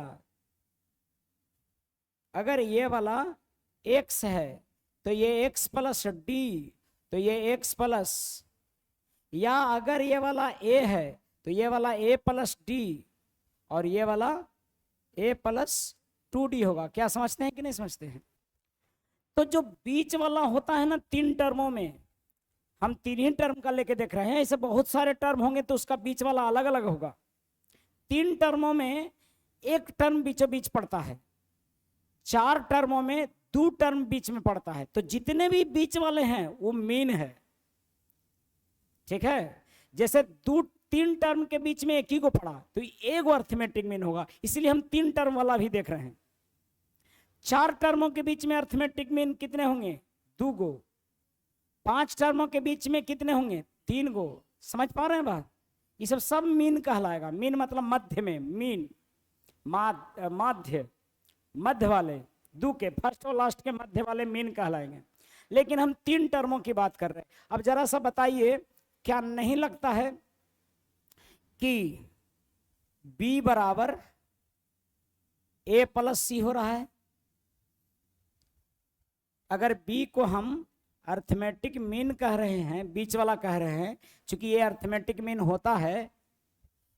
X है तो ये X प्लस D, तो ये X प्लस, या अगर ये वाला A है तो ये वाला A प्लस D, और ये वाला A प्लस 2D होगा। क्या समझते हैं कि नहीं समझते हैं। तो जो बीच वाला होता है ना तीन टर्मों में, हम तीन ही टर्म का लेके देख रहे हैं, ऐसे बहुत सारे टर्म होंगे तो उसका बीच वाला अलग अलग होगा। तीन टर्मों में एक टर्म बीचों बीच पड़ता है, चार टर्मों में दो टर्म बीच में पड़ता है। तो जितने भी बीच वाले हैं वो मीन है। ठीक है। जैसे तीन टर्म के बीच में एक ही को पड़ा तो एक अर्थमेटिक मीन होगा, इसलिए हम तीन टर्म वाला भी देख रहे हैं। चार टर्मों के बीच में अर्थमेटिक मीन कितने होंगे, 2 गो। पांच टर्मों के बीच में कितने होंगे, 3 गो। समझ पा रहे हैं बात। ये सब मीन कहलाएगा। मीन मतलब मध्य में, मीन माध्य, मध्य वाले, दो के फर्स्ट और लास्ट के मध्य वाले मीन कहलाएंगे। लेकिन हम तीन टर्मों की बात कर रहे हैं। अब जरा सा बताइए, क्या नहीं लगता है कि B बराबर A प्लस C हो रहा है। अगर B को हम अर्थमेटिक मीन कह रहे हैं, बीच वाला कह रहे हैं, क्योंकि ये अर्थमेटिक मीन होता है,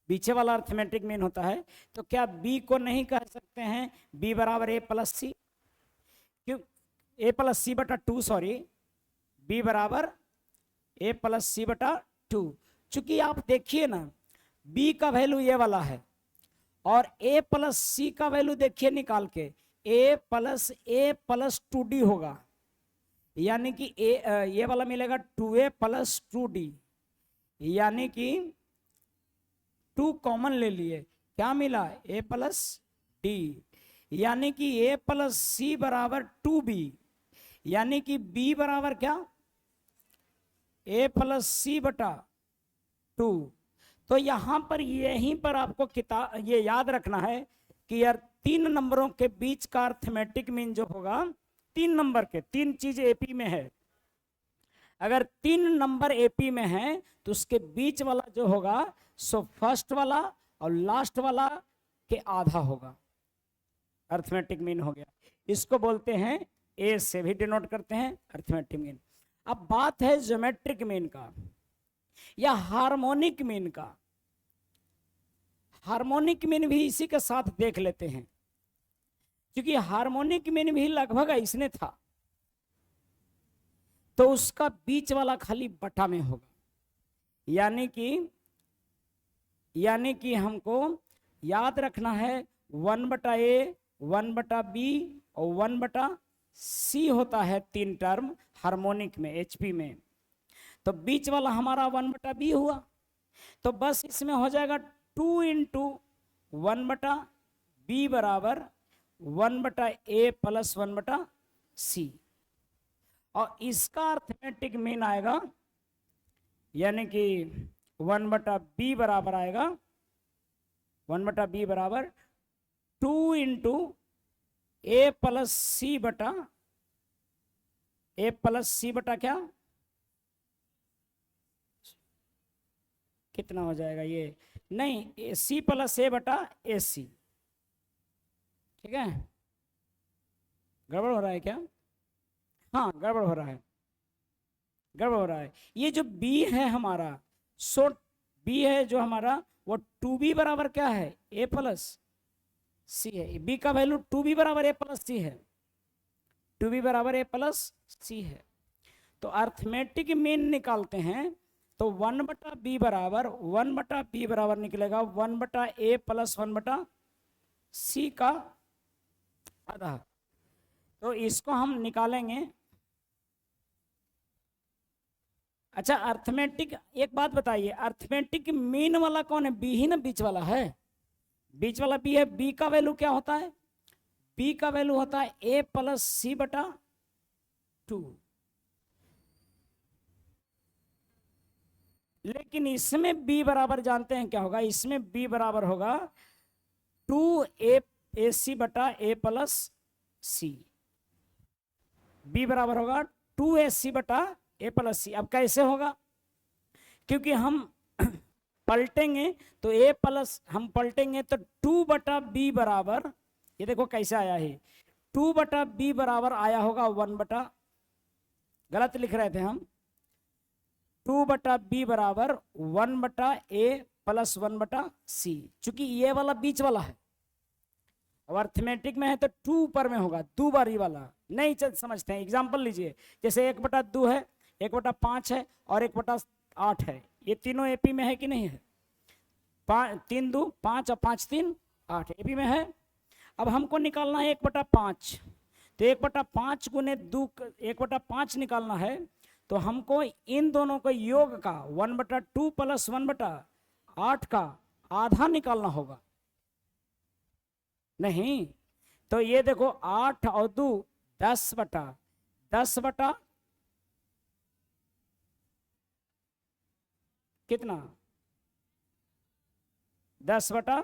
बीच वाला अर्थमेटिक मीन होता है, तो क्या B को नहीं कह सकते हैं B बराबर A प्लस C, क्यों A प्लस C बटा 2, सॉरी, B बराबर A प्लस C बटा 2। चूंकि आप देखिए ना, B का वैल्यू ये वाला है और A प्लस C का वैल्यू देखिए निकाल के, A प्लस 2D होगा, यानी कि ये वाला मिलेगा 2A प्लस 2D, यानी कि 2 कॉमन ले लिए, क्या मिला A प्लस D, यानी कि A प्लस C बराबर 2B, यानी कि B बराबर क्या, A प्लस C बटा 2। तो यहां पर यहीं पर आपको ये याद रखना है कि यार तीन नंबरों के बीच का अर्थमेटिक मीन जो होगा, तीन नंबर के, तीन चीज AP में है, अगर तीन नंबर AP में है तो उसके बीच वाला जो होगा सो फर्स्ट वाला और लास्ट वाला के आधा होगा, अर्थमेटिक मीन हो गया। इसको बोलते हैं, A से भी डिनोट करते हैं अर्थमेटिक मीन। अब बात है ज्योमेट्रिक मीन का या हार्मोनिक मीन का। हार्मोनिक मीन भी इसी के साथ देख लेते हैं, क्योंकि हार्मोनिक मीन भी लगभग इसने था, तो उसका बीच वाला खाली बटा में होगा। यानी कि हमको याद रखना है 1/a 1/b और 1/c होता है 3 टर्म हार्मोनिक में एचपी में, तो बीच वाला हमारा 1/b हुआ, तो बस इसमें हो जाएगा 2 × 1/b बराबर 1/a + 1/c, और इसका अर्थमेटिक मीन आएगा, यानी कि 1/b बराबर आएगा 1/b बराबर 2 × a + c बटा क्या, कितना हो जाएगा ये, नहीं c + a बटा ac, ठीक है। गड़बड़ हो रहा है क्या? हाँ गड़बड़ हो रहा है। ये जो b है हमारा, सो b है जो हमारा, वो 2b बराबर क्या है, a + c है। b का वैल्यू 2b बराबर a + c है, 2b बराबर a + c है। तो अर्थमेटिक मीन निकालते हैं तो 1/b बराबर निकलेगा 1/a + 1/c का आधा। तो इसको हम निकालेंगे। अच्छा अर्थमेटिक, एक बात बताइए, अर्थमेटिक मीन वाला कौन है? बी ही ना, बीच वाला है, बीच वाला बी है। बी का वैल्यू क्या होता है? बी का वैल्यू होता है a + c बटा 2, लेकिन इसमें b बराबर जानते हैं क्या होगा? इसमें b बराबर होगा 2ac बटा a + c, b बराबर होगा 2ac बटा a + c। अब कैसे होगा? क्योंकि हम पलटेंगे तो हम पलटेंगे तो 2/b बराबर, ये देखो कैसे आया है, 2/b बराबर आया होगा 1 गलत लिख रहे थे हम, 2/b बराबर 1/a + 1/c, चूंकि ये वाला बीच वाला है और अर्थमेटिक में है तो 2 ऊपर में होगा, 2 बार ये वाला नहीं समझते हैं। एग्जाम्पल लीजिए, जैसे 1/2 है, 1/5 है और 1/8 है, ये तीनों एपी में है कि नहीं है? 3 2 5 और 5 3 8 एपी में है। अब हमको निकालना है 1/5, तो 1/5 गुने 2 1/5 निकालना है, तो हमको इन दोनों को योग का 1/2 + 1/8 का आधा निकालना होगा। नहीं तो ये देखो 8 और 2 10 बटा कितना, 10 बटा,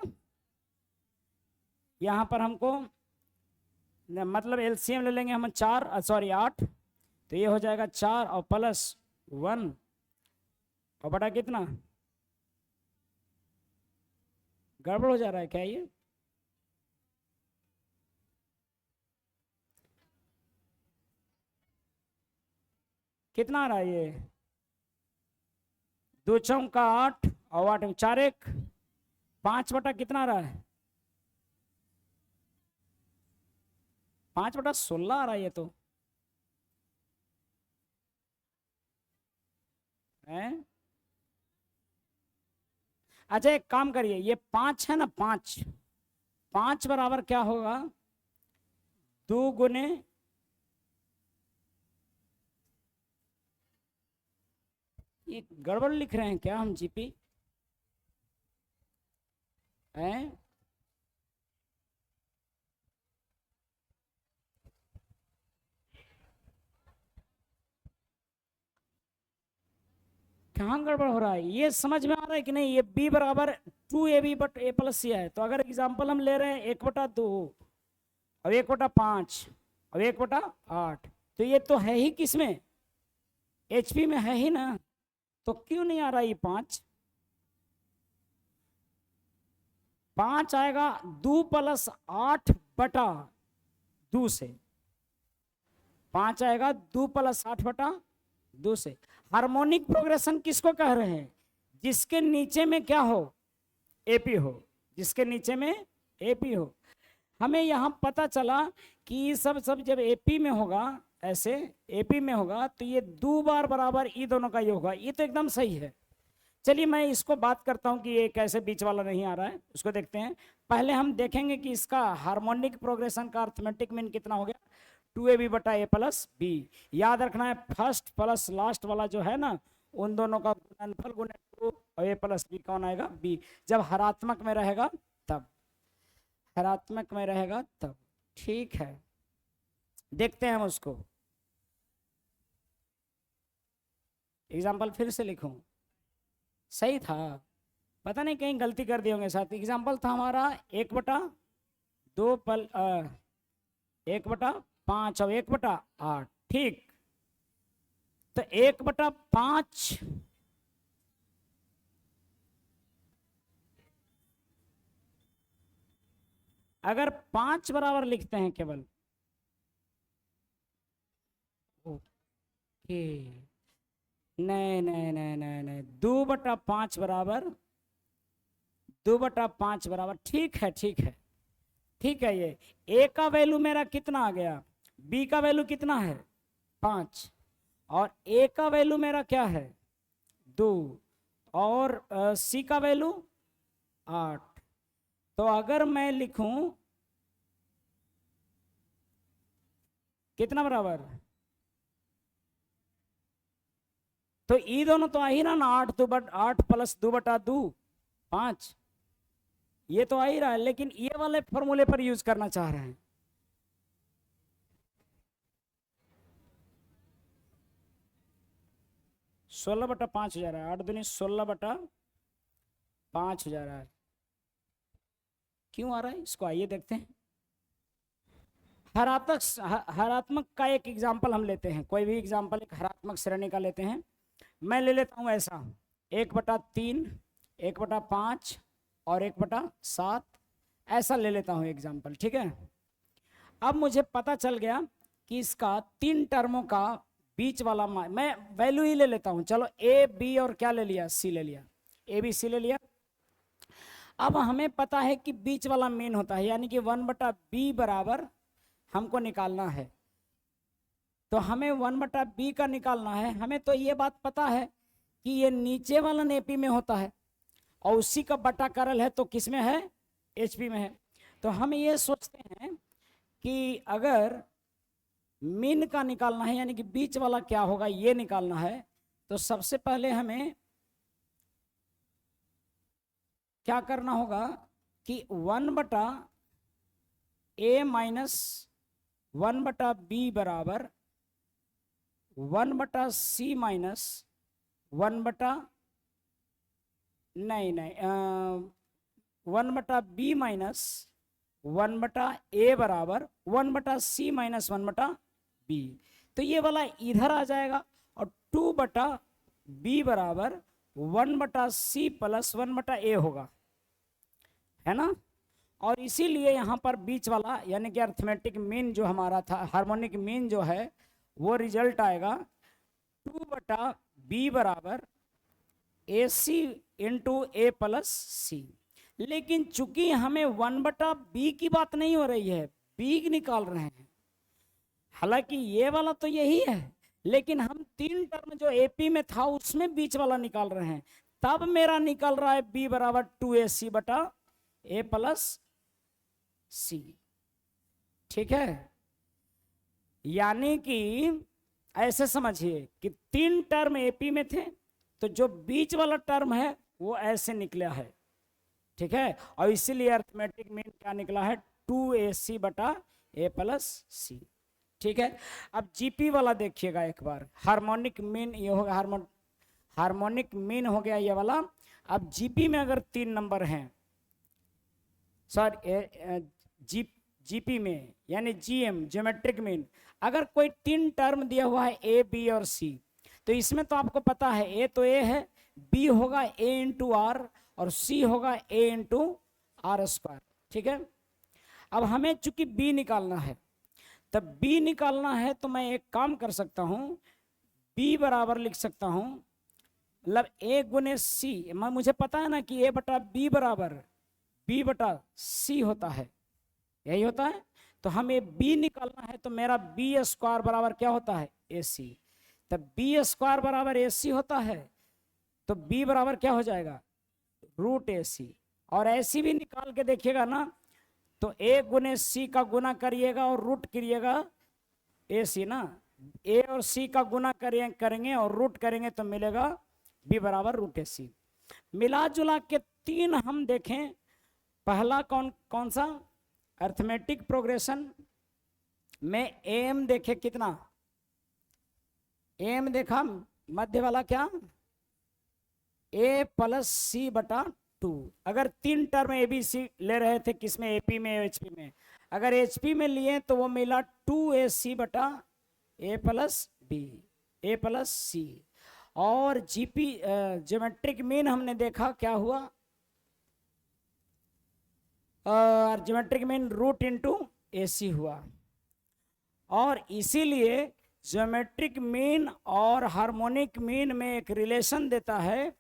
यहाँ पर हमको मतलब एलसीएम ले लेंगे हम 8, तो ये हो जाएगा 4 और +1 और बटा कितना, गड़बड़ हो जा रहा है क्या? ये कितना आ रहा है? ये 2 चौका 8 और 8 4 1 5 बटा कितना आ रहा है? 5/16 आ रहा है ये तो है। अच्छा एक काम करिए, ये 5 है ना, 5 बराबर क्या होगा, 2 गुने ये गड़बड़ लिख रहे हैं क्या हम जीपी हैं? कहाँ गड़बड़ हो रहा है? ये समझ में आ रहा है कि नहीं? ये b बराबर 2ab बट a + c है, तो अगर एग्जाम्पल हम ले रहे हैं 1/2 और 1/5 और 1/8, तो ये तो है ही किसमें, HP में है ही ना, तो क्यों नहीं आ रहा ये 5 आएगा 2 + 8/2 से, 5 आएगा 2 + 8/2 से। हार्मोनिक प्रोग्रेशन किसको कह रहे हैं? जिसके नीचे में क्या हो, एपी हो, जिसके नीचे में AP हो। हमें यहाँ पता चला कि सब जब AP में होगा, ऐसे AP में होगा तो ये 2 बार बराबर ई दोनों का ये होगा। ये तो एकदम सही है। चलिए मैं इसको बात करता हूँ कि ये कैसे बीच वाला नहीं आ रहा है, उसको देखते हैं। पहले हम देखेंगे कि इसका हार्मोनिक प्रोग्रेशन का अर्थमेटिक मीन कितना हो गया, 2AB बटा A प्लस B। याद रखना है फर्स्ट प्लस लास्ट वाला जो है ना, उन दोनों का गुणनफल गुणे 2 और A प्लस B कौन आएगा, B। जब हरात्मक में रहेगा तब, हरात्मक में रहेगा तब। ठीक है, देखते हैं हम उसको। एग्जाम्पल फिर से लिखूं, सही था, पता नहीं कहीं गलती कर दिए होंगे साथ। एग्जाम्पल था हमारा 1/2 1/5 और 1/8। ठीक, तो 1/5 अगर 5 बराबर लिखते हैं केवल, ओके, नहीं नहीं नहीं नहीं नहीं, 2/5 बराबर, 2/5 बराबर। ठीक है ठीक है ठीक है। ये A का वैल्यू मेरा कितना आ गया, B का वैल्यू कितना है 5, और A का वैल्यू मेरा क्या है 2, और C का वैल्यू 8। तो अगर मैं लिखूं कितना बराबर, तो ई दोनों तो आ ही रहा ना, 8 प्लस 2/2 5, ये तो आ ही रहा है। लेकिन ये वाले फॉर्मूले पर यूज करना चाह रहे हैं। सोलह बटा 5 हो जा रहा है, 8 दूनी 16/5 हो जा रहा है। क्यों आ रहा है, इसको आइए देखते हैं। हरात्मक का एक एग्जाम्पल हम लेते हैं, कोई भी एग्जाम्पल एक हरात्मक श्रेणी का लेते हैं। मैं ले लेता हूं ऐसा 1/3, 1/5 और 1/7, ऐसा ले लेता हूं एग्जाम्पल। ठीक है, अब मुझे पता चल गया कि इसका 3 टर्मों का बीच वाला मैं वैल्यू ही ले लेता हूं। चलो A B और क्या ले लिया, C ले लिया, ABC ले लिया। अब हमें पता है कि बीच वाला मीन होता है, यानी कि 1/B बराबर हमको निकालना है। तो हमें 1/B का निकालना है। हमें तो ये बात पता है कि ये नीचे वाला AP में होता है और उसी का बटा करल है तो किस में है, HP में है। तो हम ये सोचते हैं कि अगर मीन का निकालना है, यानी कि बीच वाला क्या होगा ये निकालना है, तो सबसे पहले हमें क्या करना होगा कि 1/A माइनस 1/B बराबर 1/C minus 1/B minus 1/A बराबर 1/C माइनस 1/B। तो ये वाला इधर आ जाएगा और 2/B बराबर 1/C प्लस 1/A होगा, है ना। और इसीलिए यहाँ पर बीच वाला यानी कि अर्थमेटिक मीन जो हमारा था, हार्मोनिक मीन जो है, वो रिजल्ट आएगा 2/B बराबर AC into A plus C। लेकिन चूंकि हमें 1/B की बात नहीं हो रही है, B निकाल रहे हैं। हालांकि ये वाला तो यही है, लेकिन हम 3 टर्म जो AP में था उसमें बीच वाला निकाल रहे हैं। तब मेरा निकल रहा है B बराबर 2AC बटा A प्लस C। ठीक है, यानी कि ऐसे समझिए कि 3 टर्म AP में थे, तो जो बीच वाला टर्म है वो ऐसे निकला है। ठीक है, और इसीलिए अर्थमेटिक मीन क्या निकला है 2AC बटा A प्लस C। ठीक है, अब GP वाला देखिएगा एक बार। हार्मोनिक मीन ये होगा, हार्मोनिक मीन हो गया ये वाला। अब GP में अगर 3 नंबर हैं, सॉरी GP में यानी GM ज्योमेट्रिक मीन, अगर कोई 3 टर्म दिया हुआ है A B और C, तो इसमें तो आपको पता है A तो A है, B होगा A इंटू R और C होगा A इंटू R स्क्वायर। ठीक है, अब हमें चूंकि B निकालना है, तब B निकालना है तो मैं एक काम कर सकता हूँ, B बराबर लिख सकता हूँ, मतलब A गुने C। मुझे पता है ना कि A बटा B बराबर B/C होता है, यही होता है। तो हमें B निकालना है, तो मेरा B² बराबर क्या होता है, AC। तब B² बराबर AC होता है, तो B बराबर क्या हो जाएगा, √AC। और ऐसी भी निकाल के देखिएगा ना, तो A गुने C का गुना करिएगा और रूट करिएगा AC ना, A और C का गुना करेंगे और रूट करेंगे तो मिलेगा B बराबर √AC। मिला जुला के 3 हम देखें, पहला कौन सा, अर्थमेटिक प्रोग्रेशन में AM देखे कितना, AM देखा मध्य वाला क्या, A+C/2। अगर 3 टर्म ABC ले रहे थे, किसमें, AP में, HP में, अगर HP में लिए तो वो मिला 2AC/A+B, और GP ज्योमेट्रिक मीन हमने देखा क्या हुआ, ज्योमेट्रिक मीन √AC हुआ। और इसीलिए ज्योमेट्रिक मीन और हार्मोनिक मीन में एक रिलेशन देता है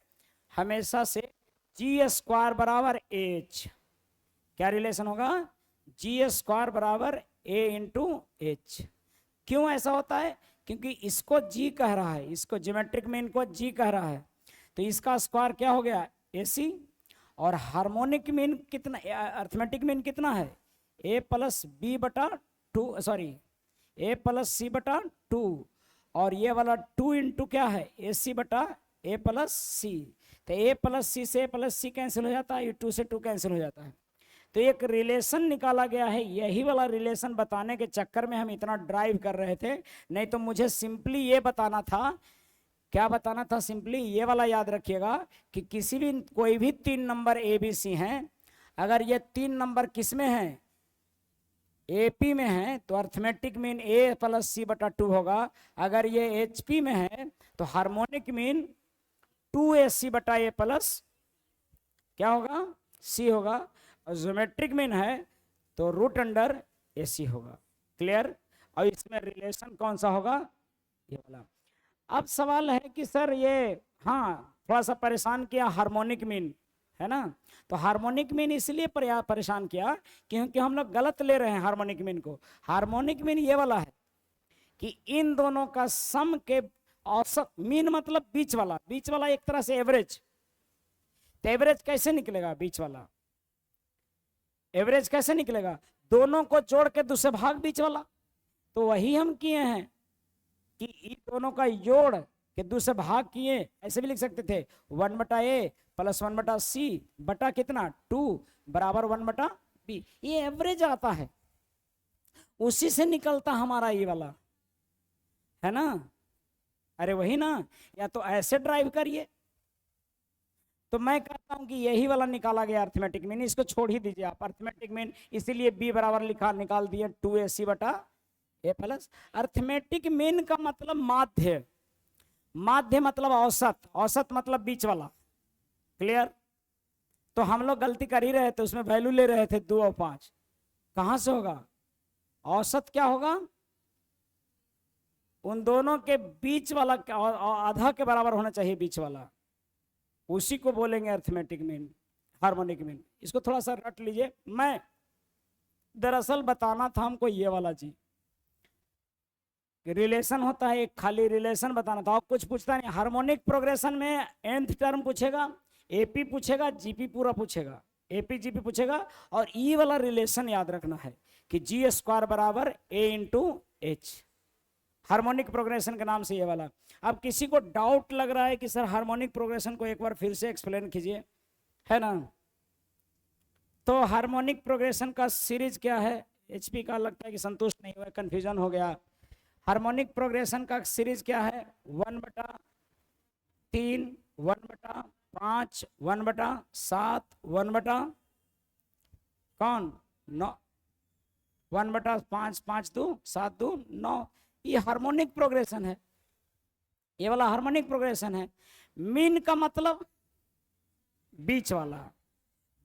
हमेशा से, G² बराबर H। क्या रिलेशन होगा, G² बराबर A/H। क्यों ऐसा होता है, क्योंकि इसको G कह रहा है, इसको ज्योमेट्रिक मीन को G कह रहा है, तो इसका स्क्वायर क्या हो गया, AC। और हार्मोनिक मीन कितना, अर्थमेटिक मीन कितना है, A+B/2, सॉरी A+C/2, और ये वाला 2 इंटू क्या है, AC/A+C। तो A+C से A+C कैंसिल हो जाता है, 2 से 2 कैंसिल हो जाता है। तो एक रिलेशन निकाला गया है, यही वाला रिलेशन बताने के चक्कर में हम इतना ड्राइव कर रहे थे, नहीं तो मुझे सिंपली ये बताना था, क्या बताना था, सिंपली ये वाला याद रखिएगा कि किसी भी कोई भी 3 नंबर ABC हैं, अगर ये 3 नंबर किस में हैं, AP में है, तो अर्थमेटिक मीन A+C/2 होगा। अगर ये HP में है तो हार्मोनिक मीन 2AC/A+ क्या होगा, C होगा। और ज्योमेट्रिक मीन है तो √AC होगा। क्लियर। और इसमें रिलेशन कौन सा होगा, ये वाला। अब सवाल है कि सर ये, हाँ थोड़ा सा परेशान किया हार्मोनिक मीन, है ना। तो हार्मोनिक मीन इसलिए परेशान किया क्योंकि हम लोग गलत ले रहे हैं हार्मोनिक मीन को। हार्मोनिक मीन ये वाला है कि इन दोनों का सम के औसत, मीन मतलब बीच वाला, बीच वाला एक तरह से एवरेज। तो एवरेज कैसे निकलेगा, बीच वाला एवरेज कैसे निकलेगा, दोनों को जोड़ के दूसरे भाग बीच वाला। तो वही हम किए हैं कि इन दोनों का जोड़ के दूसरे भाग किए, ऐसे भी लिख सकते थे 1/A + 1/C बटा कितना 2 बराबर 1/B। ये एवरेज आता है, उसी से निकलता हमारा ये वाला, है ना। अरे वही ना, या तो ऐसे ड्राइव करिए। तो मैं कहता हूं कि यही वाला निकाला गया अर्थमेटिक मीन, इसको छोड़ ही दीजिए आप अर्थमेटिक मीन, इसीलिए B बराबर निकाल दिए 2AC/A+। अर्थमेटिक मीन का मतलब माध्य, माध्य मतलब औसत, औसत मतलब बीच वाला। क्लियर। तो हम लोग गलती कर ही रहे थे, उसमें वैल्यू ले रहे थे 2 और 5, कहां से होगा, औसत क्या होगा, उन दोनों के बीच वाला आधा के बराबर होना चाहिए बीच वाला, उसी को बोलेंगे अर्थमेटिक मीन, हार्मोनिक मीन। इसको थोड़ा सा रट लीजिए। मैं दरअसल बताना था हमको ये वाला चीज, रिलेशन होता है एक, खाली रिलेशन बताना था, आप कुछ पूछता नहीं। हार्मोनिक प्रोग्रेशन में nth टर्म पूछेगा, AP पूछेगा, GP पूरा पूछेगा, AP GP पूछेगा, और E वाला रिलेशन याद रखना है कि G² बराबर A/H, हार्मोनिक प्रोग्रेशन के नाम से ये वाला। अब किसी को डाउट लग रहा है कि सर हार्मोनिक प्रोग्रेशन को एक बार फिर से एक्सप्लेन कीजिए, है ना। तो हार्मोनिक प्रोग्रेशन का सीरीज क्या है, HP का लगता है कि संतुष्ट नहीं हुआ, कंफ्यूजन हो गया। हार्मोनिक प्रोग्रेशन का सीरीज क्या है, 1/3, 1/5, 1/7, 1/9, 1/5, 5 2 7 2 9। ये हार्मोनिक प्रोग्रेशन है, ये वाला हार्मोनिक प्रोग्रेशन है। मीन का मतलब बीच वाला,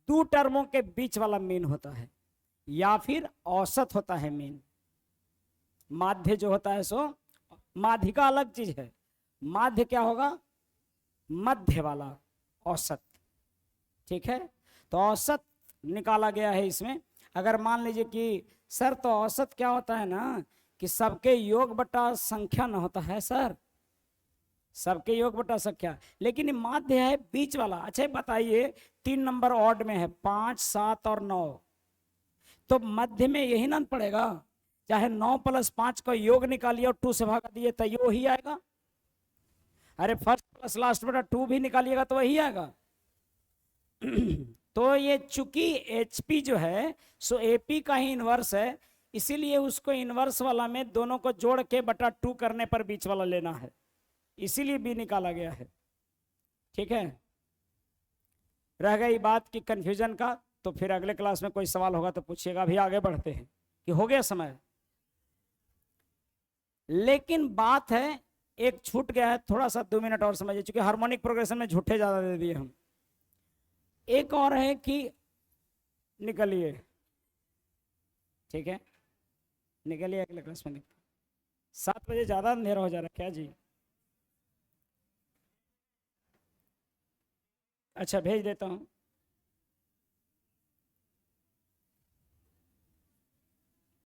2 टर्मों के बीच वाला मीन होता है, या फिर औसत होता है मीन। माध्य जो होता है सो, माध्य का अलग चीज है, माध्य क्या होगा, मध्य वाला, औसत। ठीक है। तो औसत निकाला गया है इसमें। अगर मान लीजिए कि सर तो औसत क्या होता है ना कि सबके योग बटा संख्या न होता है सर, सबके योग बटा संख्या, लेकिन ये माध्य है बीच वाला। अच्छा बताइए 3 नंबर ऑड में है 5, 7 और 9, तो मध्य में यही ना पड़ेगा, चाहे 9 + 5 का योग निकालिए और 2 से भागा दिए तो यो ही आएगा। अरे फर्स्ट प्लस लास्ट बटा 2 भी निकालिएगा तो वही आएगा। तो ये चूंकि HP जो है सो AP का ही इनवर्स है, इसीलिए उसको इनवर्स वाला में दोनों को जोड़ के बटा 2 करने पर बीच वाला लेना है, इसीलिए B निकाला गया है। ठीक है, रह गई बात की कंफ्यूजन का, तो फिर अगले क्लास में कोई सवाल होगा तो पूछिएगा। अभी आगे बढ़ते हैं कि हो गया समय। लेकिन बात है एक छूट गया है, थोड़ा सा 2 मिनट और समझिए, क्योंकि हार्मोनिक प्रोग्रेशन में झूठे ज्यादा दे दिए हम। एक और है कि निकलिए, ठीक है निकलिए, अगले क्लास में 7 बजे ज्यादा अंधेरा हो जा रहा है क्या जी? अच्छा भेज देता हूँ।